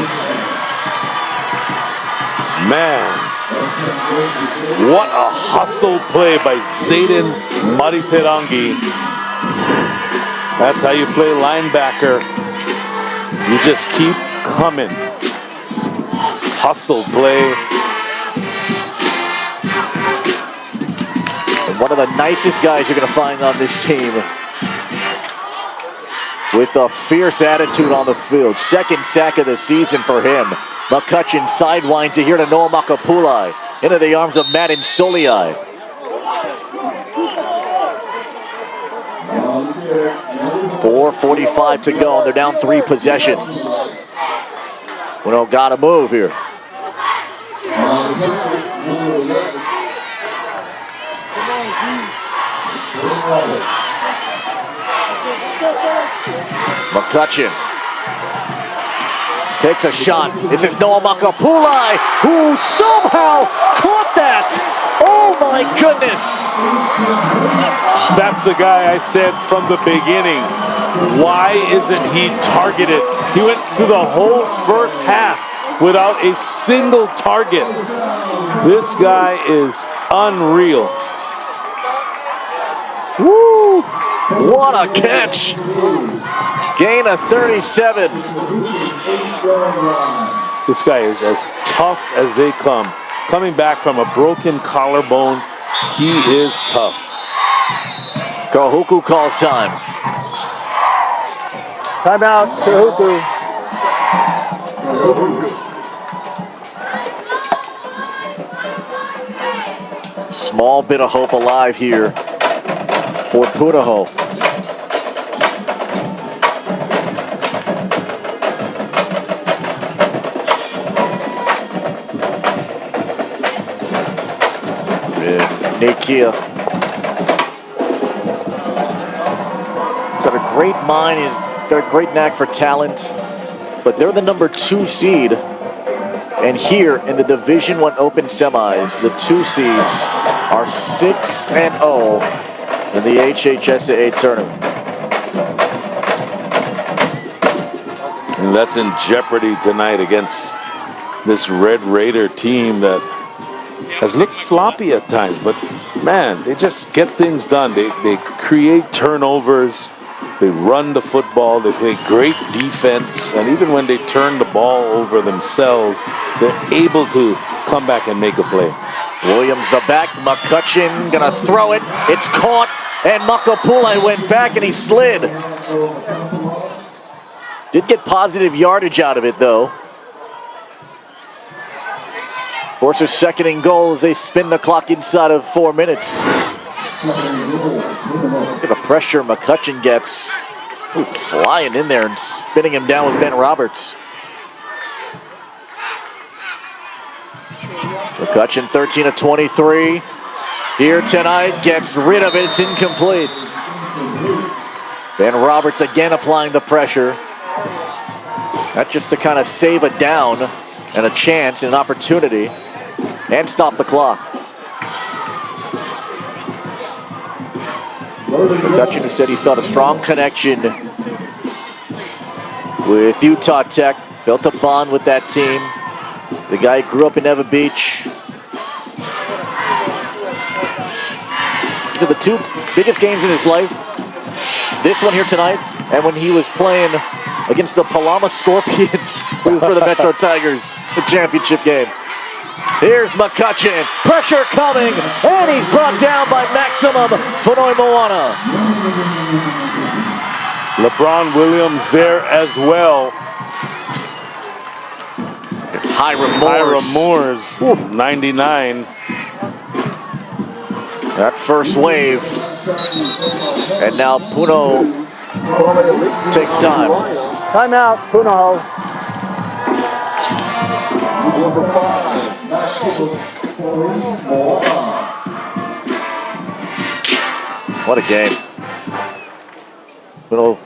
Man, what a hustle play by Zayden Mariterangi. That's how you play linebacker. You just keep coming. Hustle play. One of the nicest guys you're going to find on this team, with a fierce attitude on the field. Second sack of the season for him. McCutcheon sidewinds it here to Noah Makapulai. Into the arms of Matt Insoliai. .4:45 to go, and they're down 3 possessions. We don't got to move here. McCutcheon takes a shot. This is Noah Makapulai, who somehow caught that. Oh my goodness. That's the guy I said from the beginning. Why isn't he targeted? He went through the whole first half without a single target. This guy is unreal. Woo! What a catch! Gain of 37. This guy is as tough as they come. Coming back from a broken collarbone, he is tough. Kahuku calls time. Timeout, Kahuku. Small bit of hope alive here for Punahou. Nakia got a great mind, he's got a great knack for talent, but they're the number 2 seed. And here in the Division I Open Semis, the 2 seeds are 6-0 in the HHSAA tournament. And that's in jeopardy tonight against this Red Raider team that has looked sloppy at times, but man, they just get things done. They create turnovers, they run the football, they play great defense, and even when they turn the ball over themselves, they're able to come back and make a play. Williams the back, McCutcheon gonna throw it, it's caught, and Makapulai went back and he slid. Did get positive yardage out of it though. Forces second and goal as they spin the clock inside of 4 minutes. Look at the pressure McCutcheon gets. Ooh, flying in there and spinning him down with Ben Roberts. McCutcheon 13 of 23. Here tonight, gets rid of it, it's incomplete. Ben Roberts again applying the pressure. Not just to kind of save a down and a chance and an opportunity and stop the clock. McCutcheon, who said he felt a strong connection with Utah Tech, felt a bond with that team. The guy grew up in Eva Beach. These are the 2 biggest games in his life. This one here tonight, and when he was playing against the Palama Scorpions for the Metro Tigers, the championship game. Here's McCutcheon, pressure coming, and he's brought down by Maximum Fonoimoana. LeBron Williams there as well. Hiram Moores, 99. That first wave. And now Punahou takes time. Timeout, Punahou. What a game. Punahou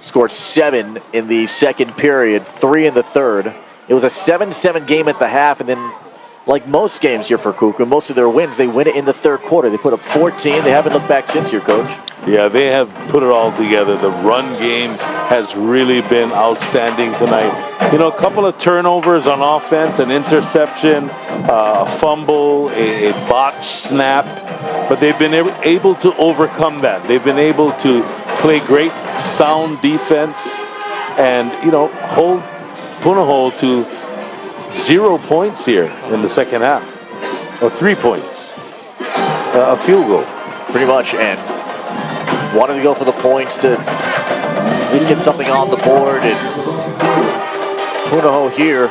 scored 7 in the second period, 3 in the third. It was a 7-7 game at the half, and then like most games here for Kahuku, most of their wins, they win it in the third quarter. They put up 14. They haven't looked back since here, Coach. Yeah, they have put it all together. The run game has really been outstanding tonight. You know, a couple of turnovers on offense, an interception, a fumble, a botched snap, but they've been able to overcome that. They've been able to play great, sound defense and, you know, hold Punahou to 0 points here in the second half, or 3 points, a field goal. Pretty much, and wanted to go for the points to at least get something on the board, and Punahou here,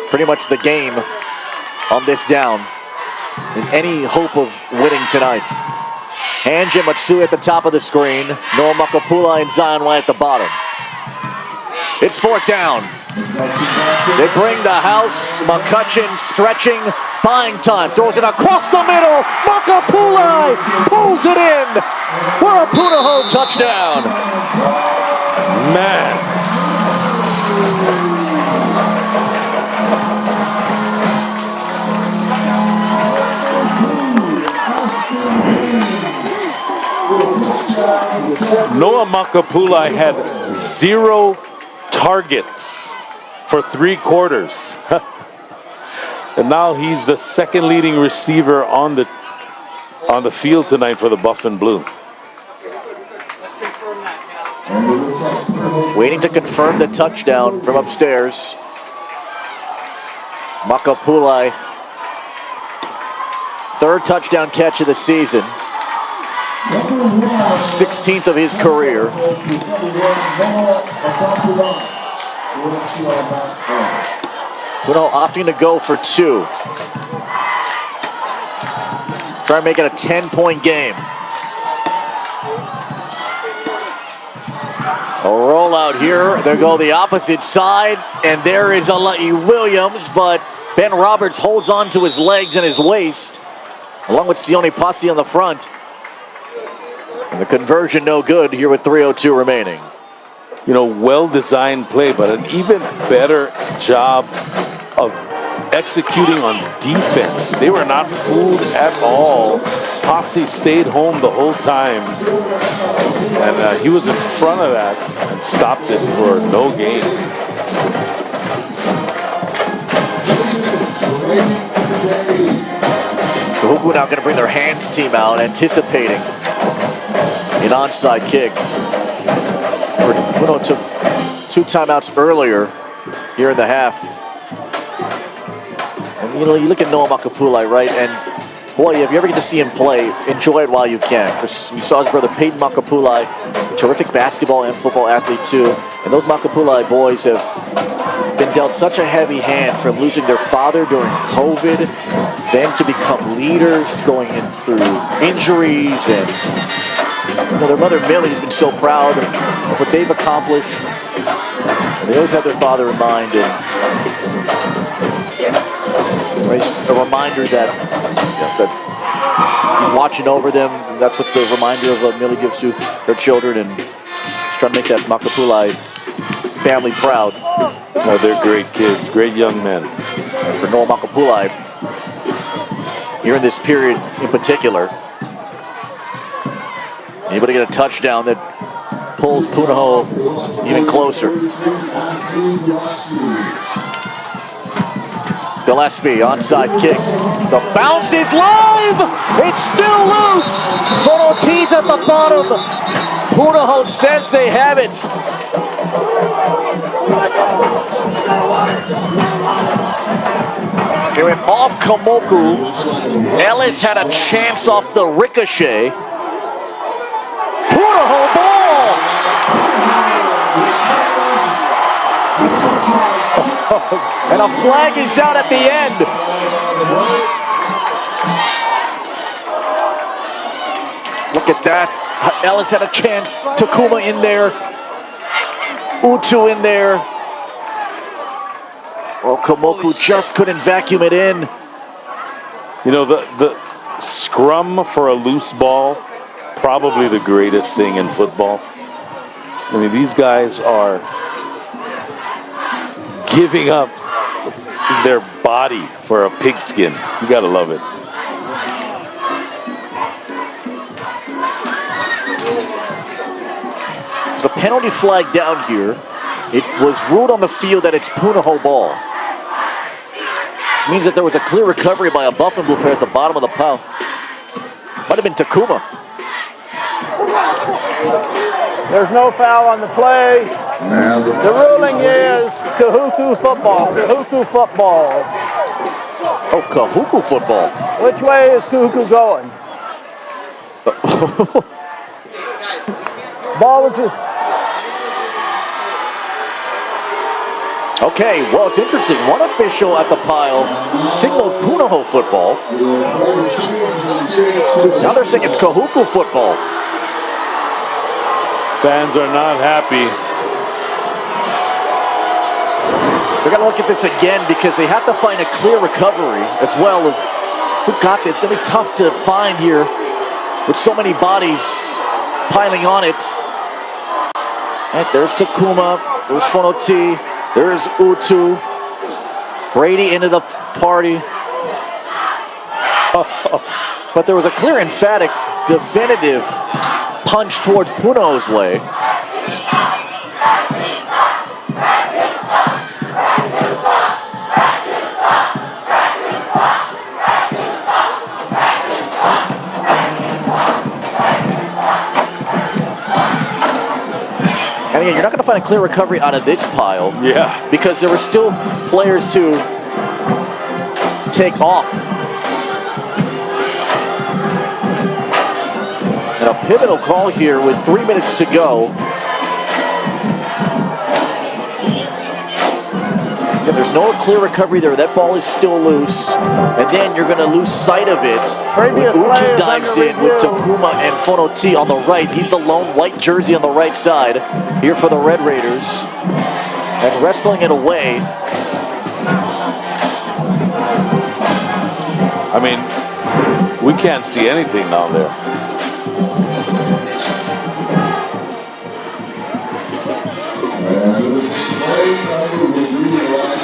pretty much the game on this down, in any hope of winning tonight. Hanja Matsui at the top of the screen, Noah Makapula and Zion White at the bottom. It's fourth down. They bring the house. McCutcheon stretching, buying time, throws it across the middle. Makapulai pulls it in for a Punahou touchdown. Man. Noah Makapulai had 0 targets for 3 quarters. And now he's the second leading receiver on the field tonight for the Buff and Blue. Waiting to confirm the touchdown from upstairs. Makapulai, 3rd touchdown catch of the season. 16th of his career. Punahou opting to go for 2. Try and make it a 10-point game. A rollout here. They go the opposite side, and there is Ala'i Williams, but Ben Roberts holds on to his legs and his waist, along with Sione Pasi on the front. And the conversion no good here with 3:02 remaining. You know, well-designed play, but an even better job of executing on defense. They were not fooled at all. Posse stayed home the whole time. And he was in front of that and stopped it for no gain. Kahuku now going to bring their hands team out, anticipating an onside kick. Punahou took 2 timeouts earlier here in the half. And you know, you look at Noah Makapulai, right? And boy, if you ever get to see him play, enjoy it while you can. You saw his brother Peyton Makapulai, a terrific basketball and football athlete too. And those Makapulai boys have been dealt such a heavy hand from losing their father during COVID, then to become leaders, going in through injuries, and you know, their mother Millie has been so proud of what they've accomplished. And they always have their father in mind, and it's a reminder that he's watching over them. And that's what the reminder of Millie gives to her children, and just trying to make that Makapulai family proud. Oh, they're great kids, great young men. And for Noah Makapulai, here in this period in particular, anybody get a touchdown that pulls Punahou even closer. Gillespie, onside kick. The bounce is live! It's still loose! Ortiz at the bottom. Punahou says they have it. It went off Kamoku. Ellis had a chance off the ricochet. Punahou ball And a flag is out at the end. Look at that. Ellis had a chance. Takuma in there. Utu in there. Oh, Komoku just couldn't vacuum it in. You know, the scrum for a loose ball, probably the greatest thing in football. I mean, these guys are giving up their body for a pigskin. You gotta love it. There's a penalty flag down here. It was ruled on the field that it's Punahou ball. Which means that there was a clear recovery by a buff and blue player at the bottom of the pile. Might have been Takuma. There's no foul on the play. The ruling is Kahuku football. Kahuku football. Oh, Kahuku football. Which way is Kahuku going? Ball was just... Okay, well, it's interesting. One official at the pile signaled Punahou football. Now they're saying it's Kahuku football. Fans are not happy. They're going to look at this again because they have to find a clear recovery as well of who got this. It's going to be tough to find here with so many bodies piling on it. And there's Takuma, there's Fonoti, there's Utu. Brady into the party. But there was a clear, emphatic, definitive punch towards Punahou's way. And again, you're not going to find a clear recovery out of this pile. Yeah. Because there were still players to take off. And a pivotal call here with 3 minutes to go. Again, there's no clear recovery there. That ball is still loose. And then you're going to lose sight of it when Utu dives in with Takuma and Fonoti on the right. He's the lone white jersey on the right side here for the Red Raiders. And wrestling it away. I mean, we can't see anything down there.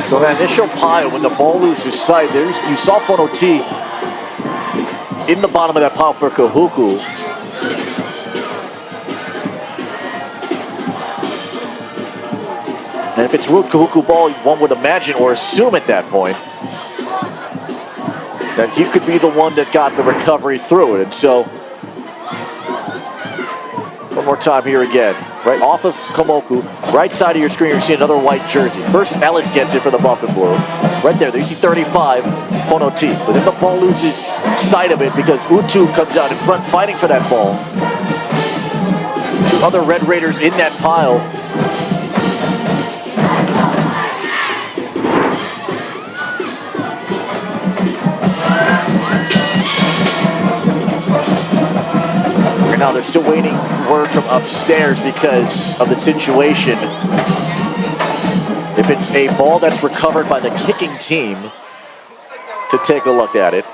So that initial pile, when the ball loses sight, there you saw Fonoti in the bottom of that pile for Kahuku. And if it's ruled Kahuku ball, one would imagine or assume at that point that he could be the one that got the recovery through it. And so, one more time here again. Right off of Komoku, right side of your screen, you see another white jersey. First, Ellis gets it for the buff and blue. Right there you see 35, Fonoti. But then the ball loses sight of it because Utu comes out in front fighting for that ball. Two other Red Raiders in that pile. Now they're still waiting word from upstairs because of the situation. If it's a ball that's recovered by the kicking team, to take a look at it.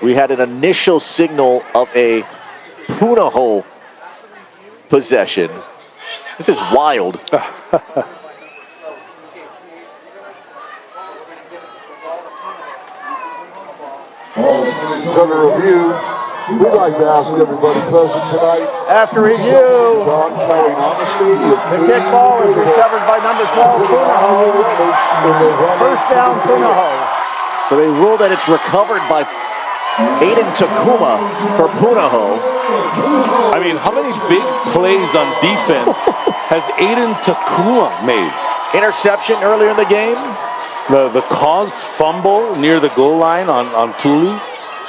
We had an initial signal of a Punahou possession. This is wild. Under review, we'd like to ask everybody present tonight. After review, John Kelly on the stadium. the kick ball is recovered by number 12, Punahou. First down, Punahou. So they rule that it's recovered by Aiden Takuma for Punahou. I mean, how many big plays on defense has Aiden Takuma made? Interception earlier in the game. The caused fumble near the goal line on Tuli.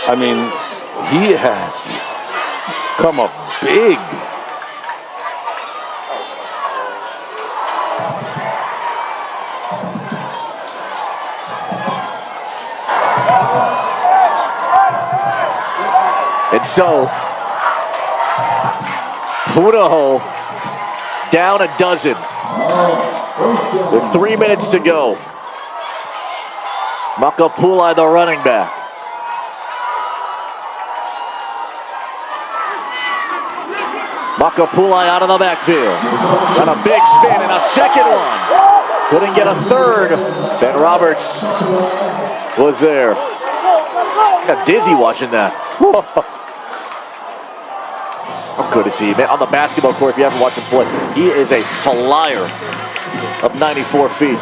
I mean, he has come up big. So, Punahou down a dozen with 3 minutes to go. Makapulai, the running back. Makapulai out of the backfield. Got a big spin and a second one. Couldn't get a third. Ben Roberts was there. Got dizzy watching that. How good is he, man? On the basketball court, if you haven't watched him play, he is a flyer of 94 feet.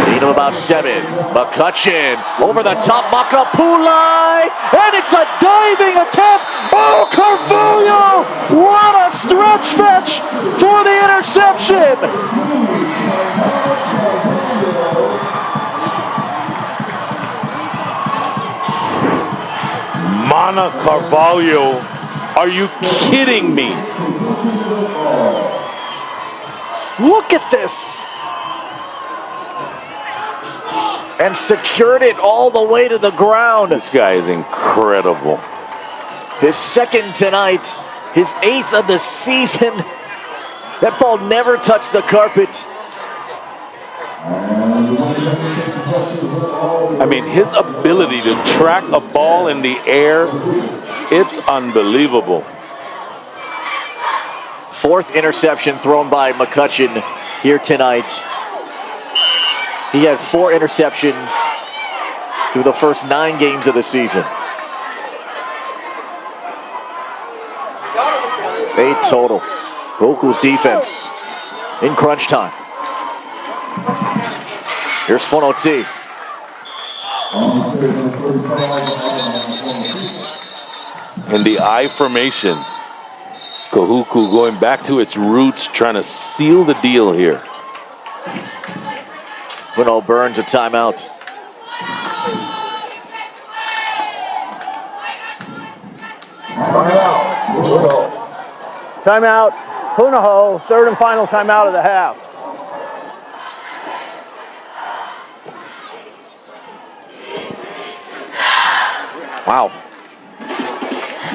Lead of about 7. McCutcheon over the top, Makapulai, and it's a diving attempt. Oh, Carvalho! What a stretch fetch for the interception! Mana Carvalho, are you kidding me? Look at this! And secured it all the way to the ground. This guy is incredible. His second tonight, his 8th of the season. That ball never touched the carpet. I mean, his ability to track a ball in the air, it's unbelievable. 4th interception thrown by McCutcheon here tonight. He had 4 interceptions through the first 9 games of the season. 8 total. Kahuku's defense in crunch time. Here's Fonoti. In the I formation, Kahuku going back to its roots, trying to seal the deal here. Punahou burns a timeout. Timeout. Punahou, 3rd and final timeout of the half. Wow.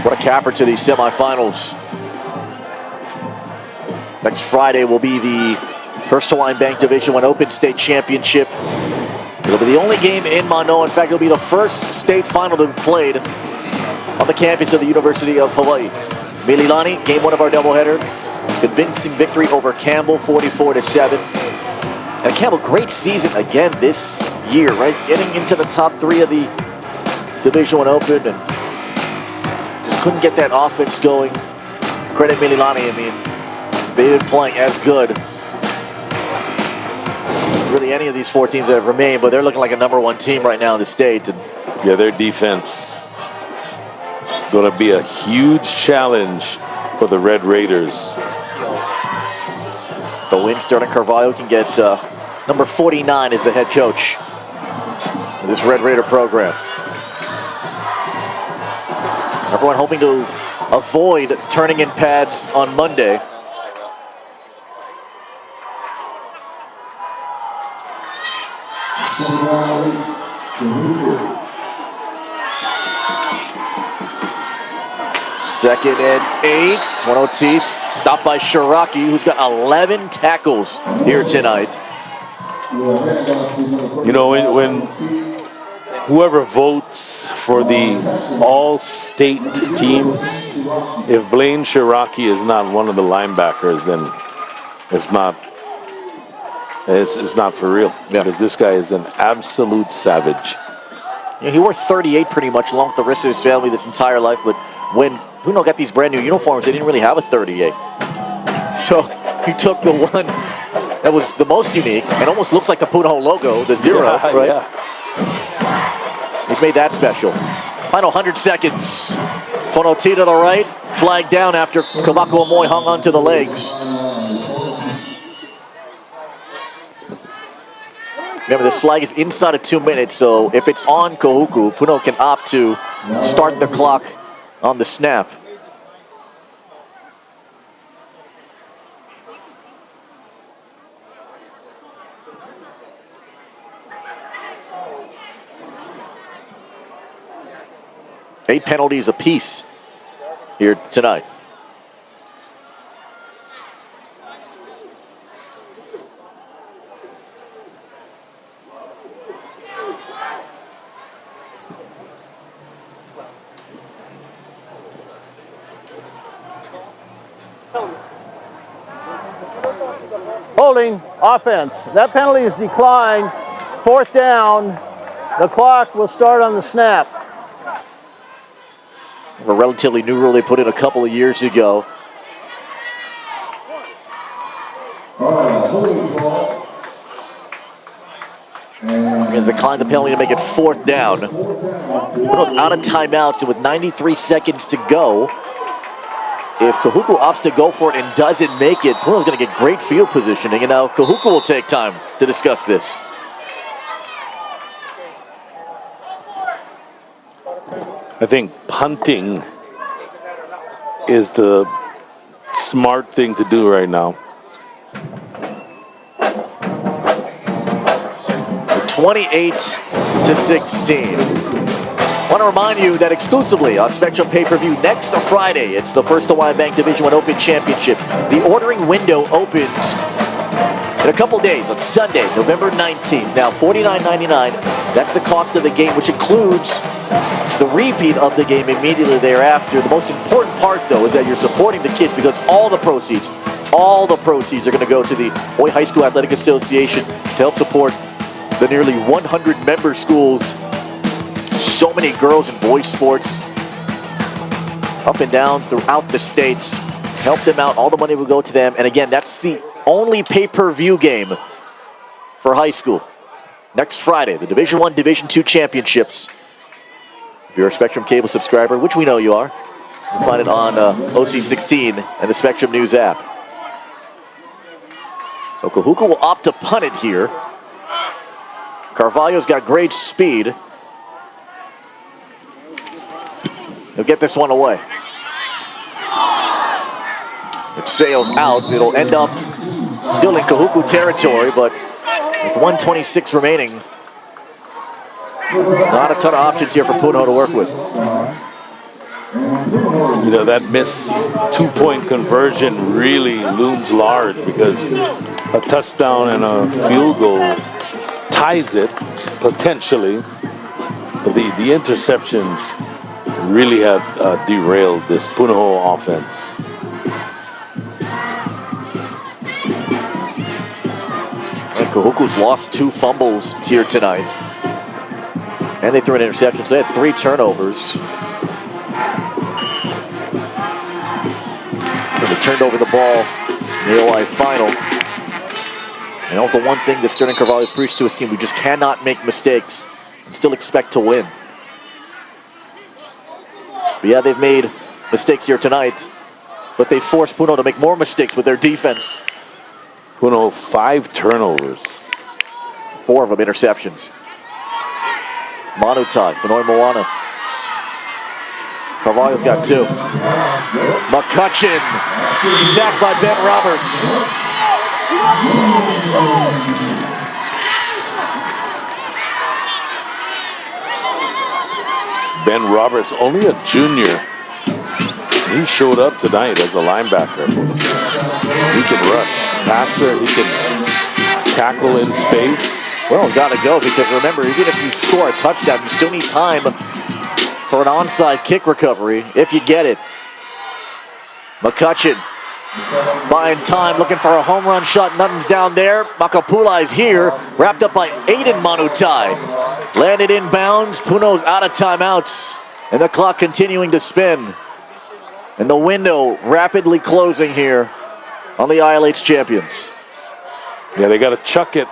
What a capper to these semifinals. Next Friday will be the First Hawaiian Bank Division I Open State Championship. It'll be the only game in Manoa. In fact, it'll be the first state final to be played on the campus of the University of Hawaii. Mililani, game 1 of our doubleheader. Convincing victory over Campbell, 44-7. And Campbell, great season again this year, right? Getting into the top 3 of the Division I Open and just couldn't get that offense going. Credit Mililani, I mean, they've been playing as good. Really any of these 4 teams that have remained, but they're looking like a #1 team right now in the state. And yeah, their defense going to be a huge challenge for the Red Raiders. The win, Sterling Carvalho can get number 49 as the head coach of this Red Raider program. Everyone hoping to avoid turning in pads on Monday. Second and 8. Fonoti stopped by Shiraki, who's got 11 tackles here tonight. You know, when whoever votes for the all-state team, if Blaine Shiraki is not one of the linebackers, then it's not for real. Yeah. Because this guy is an absolute savage. Yeah, he wore 38 pretty much along with the rest of his family this entire life, but when Punahou got these brand new uniforms, they didn't really have a 38. So he took the one that was the most unique and almost looks like the Punahou logo, the 0, Yeah, right? yeah. He's made that special. Final 100 seconds. Fonoti to the right, flag down after Kamaku Amoy hung onto the legs. Remember, this flag is inside of 2 minutes, so if it's on Kahuku, Punahou can opt to start the clock on the snap. 8 penalties apiece here tonight. Holding, offense. That penalty is declined. 4th down. The clock will start on the snap. A relatively new rule they put in a couple of years ago. We're going to decline the penalty to make it 4th down. Punahou's out of timeouts, and with 93 seconds to go, if Kahuku opts to go for it and doesn't make it, Punahou's going to get great field positioning, and now Kahuku will take time to discuss this. I think punting is the smart thing to do right now. 28-16. I want to remind you that exclusively on Spectrum Pay-Per-View next Friday, it's the first Hawaiian Bank Division I Open Championship. The ordering window opens in a couple days on Sunday, November 19th. Now, $49.99, that's the cost of the game, which includes the repeat of the game immediately thereafter. The most important part, though, is that you're supporting the kids, because all the proceeds are going to go to the Hawaii High School Athletic Association to help support the nearly 100 member schools. So many girls and boys sports up and down throughout the state. Help them out. All the money will go to them. And again, that's the only pay-per-view game for high school. Next Friday, the Division I, Division II championships. If you're a Spectrum Cable subscriber, which we know you are, you'll find it on OC16 and the Spectrum News app. So Kahuku will opt to punt it here. Carvalho's got great speed. He'll get this one away. It sails out. It'll end up still in Kahuku territory, but with 1:26 remaining, not a ton of options here for Punahou to work with. You know, that missed 2-point conversion really looms large, because a touchdown and a field goal ties it, potentially. But the interceptions really have derailed this Punahou offense. And Kahuku's lost 2 fumbles here tonight. And they threw an interception, so they had 3 turnovers. And they turned over the ball in the OI final. And that was the one thing that Sterling Carvalho's preached to his team. We just cannot make mistakes and still expect to win. But yeah, they've made mistakes here tonight, but they forced Punahou to make more mistakes with their defense. Punahou 5 turnovers. 4 of them interceptions. Manutai, Fanoi Moana. Carvalho's got 2. McCutcheon, sacked by Ben Roberts. Ben Roberts, only a junior. He showed up tonight as a linebacker. He can rush, passer, he can tackle in space. Well, it's got to go, because remember, even if you score a touchdown, you still need time for an onside kick recovery if you get it. McCutcheon buying time, looking for a home run shot. Nothing's down there. Makapulai's here, wrapped up by Aiden Manutai. Landed in bounds. Punahou's out of timeouts, and the clock continuing to spin. And the window rapidly closing here on the ILH champions. Yeah, they got to chuck it.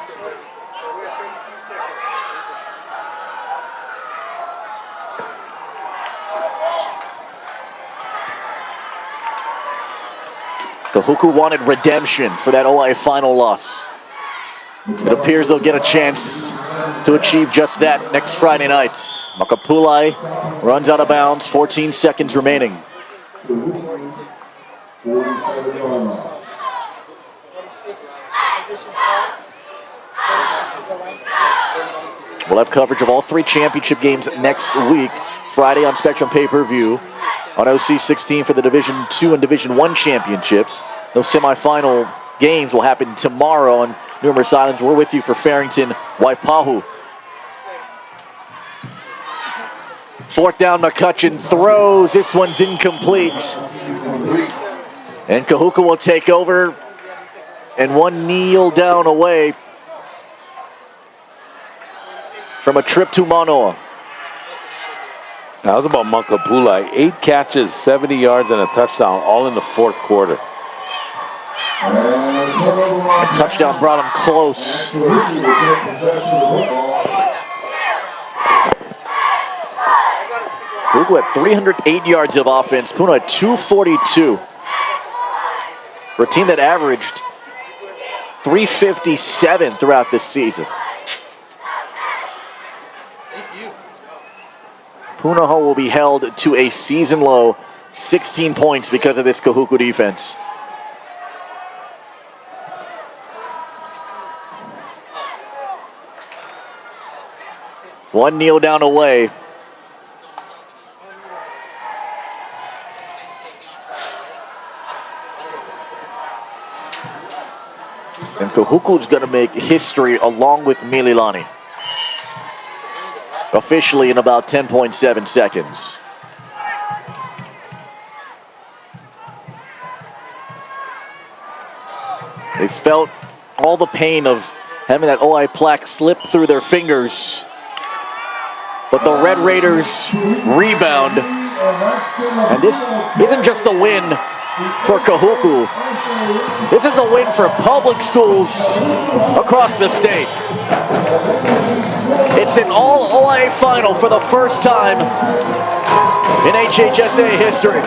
Kahuku wanted redemption for that OI final loss. It appears they'll get a chance to achieve just that next Friday night. Makapulai runs out of bounds, 14 seconds remaining. We'll have coverage of all 3 championship games next week. Friday on Spectrum pay-per-view. On OC 16 for the Division 2 and Division 1 championships. Those semifinal games will happen tomorrow on numerous islands. We're with you for Farrington, Waipahu. Fourth down, McCutcheon throws. This one's incomplete. And Kahuku will take over. And one kneel down away from a trip to Manoa. That was about Mankapula. 8 catches, 70 yards, and a touchdown, all in the fourth quarter. A touchdown brought him close. Kahuku had 308 yards of offense. Puna at 242. For a team that averaged 357 throughout this season. Punahou will be held to a season-low 16 points because of this Kahuku defense. One kneel down away. And Kahuku's going to make history along with Mililani. Officially in about 10.7 seconds. They felt all the pain of having that OI plaque slip through their fingers. But the Red Raiders rebound. And this isn't just a win for Kahuku. This is a win for public schools across the state. It's an all-OIA final for the first time in HHSA history.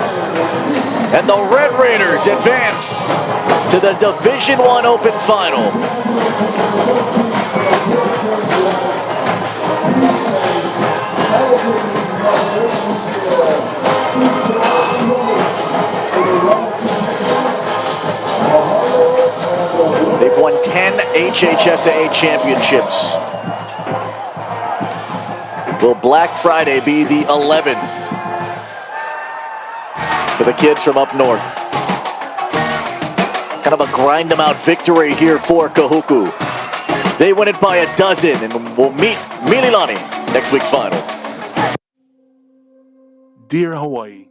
And the Red Raiders advance to the Division I Open Final. They've won 10 HHSA championships. Will Black Friday be the 11th for the kids from up north? Kind of a grind-them-out victory here for Kahuku. They win it by a dozen, and we'll meet Mililani next week's final. Dear Hawaii,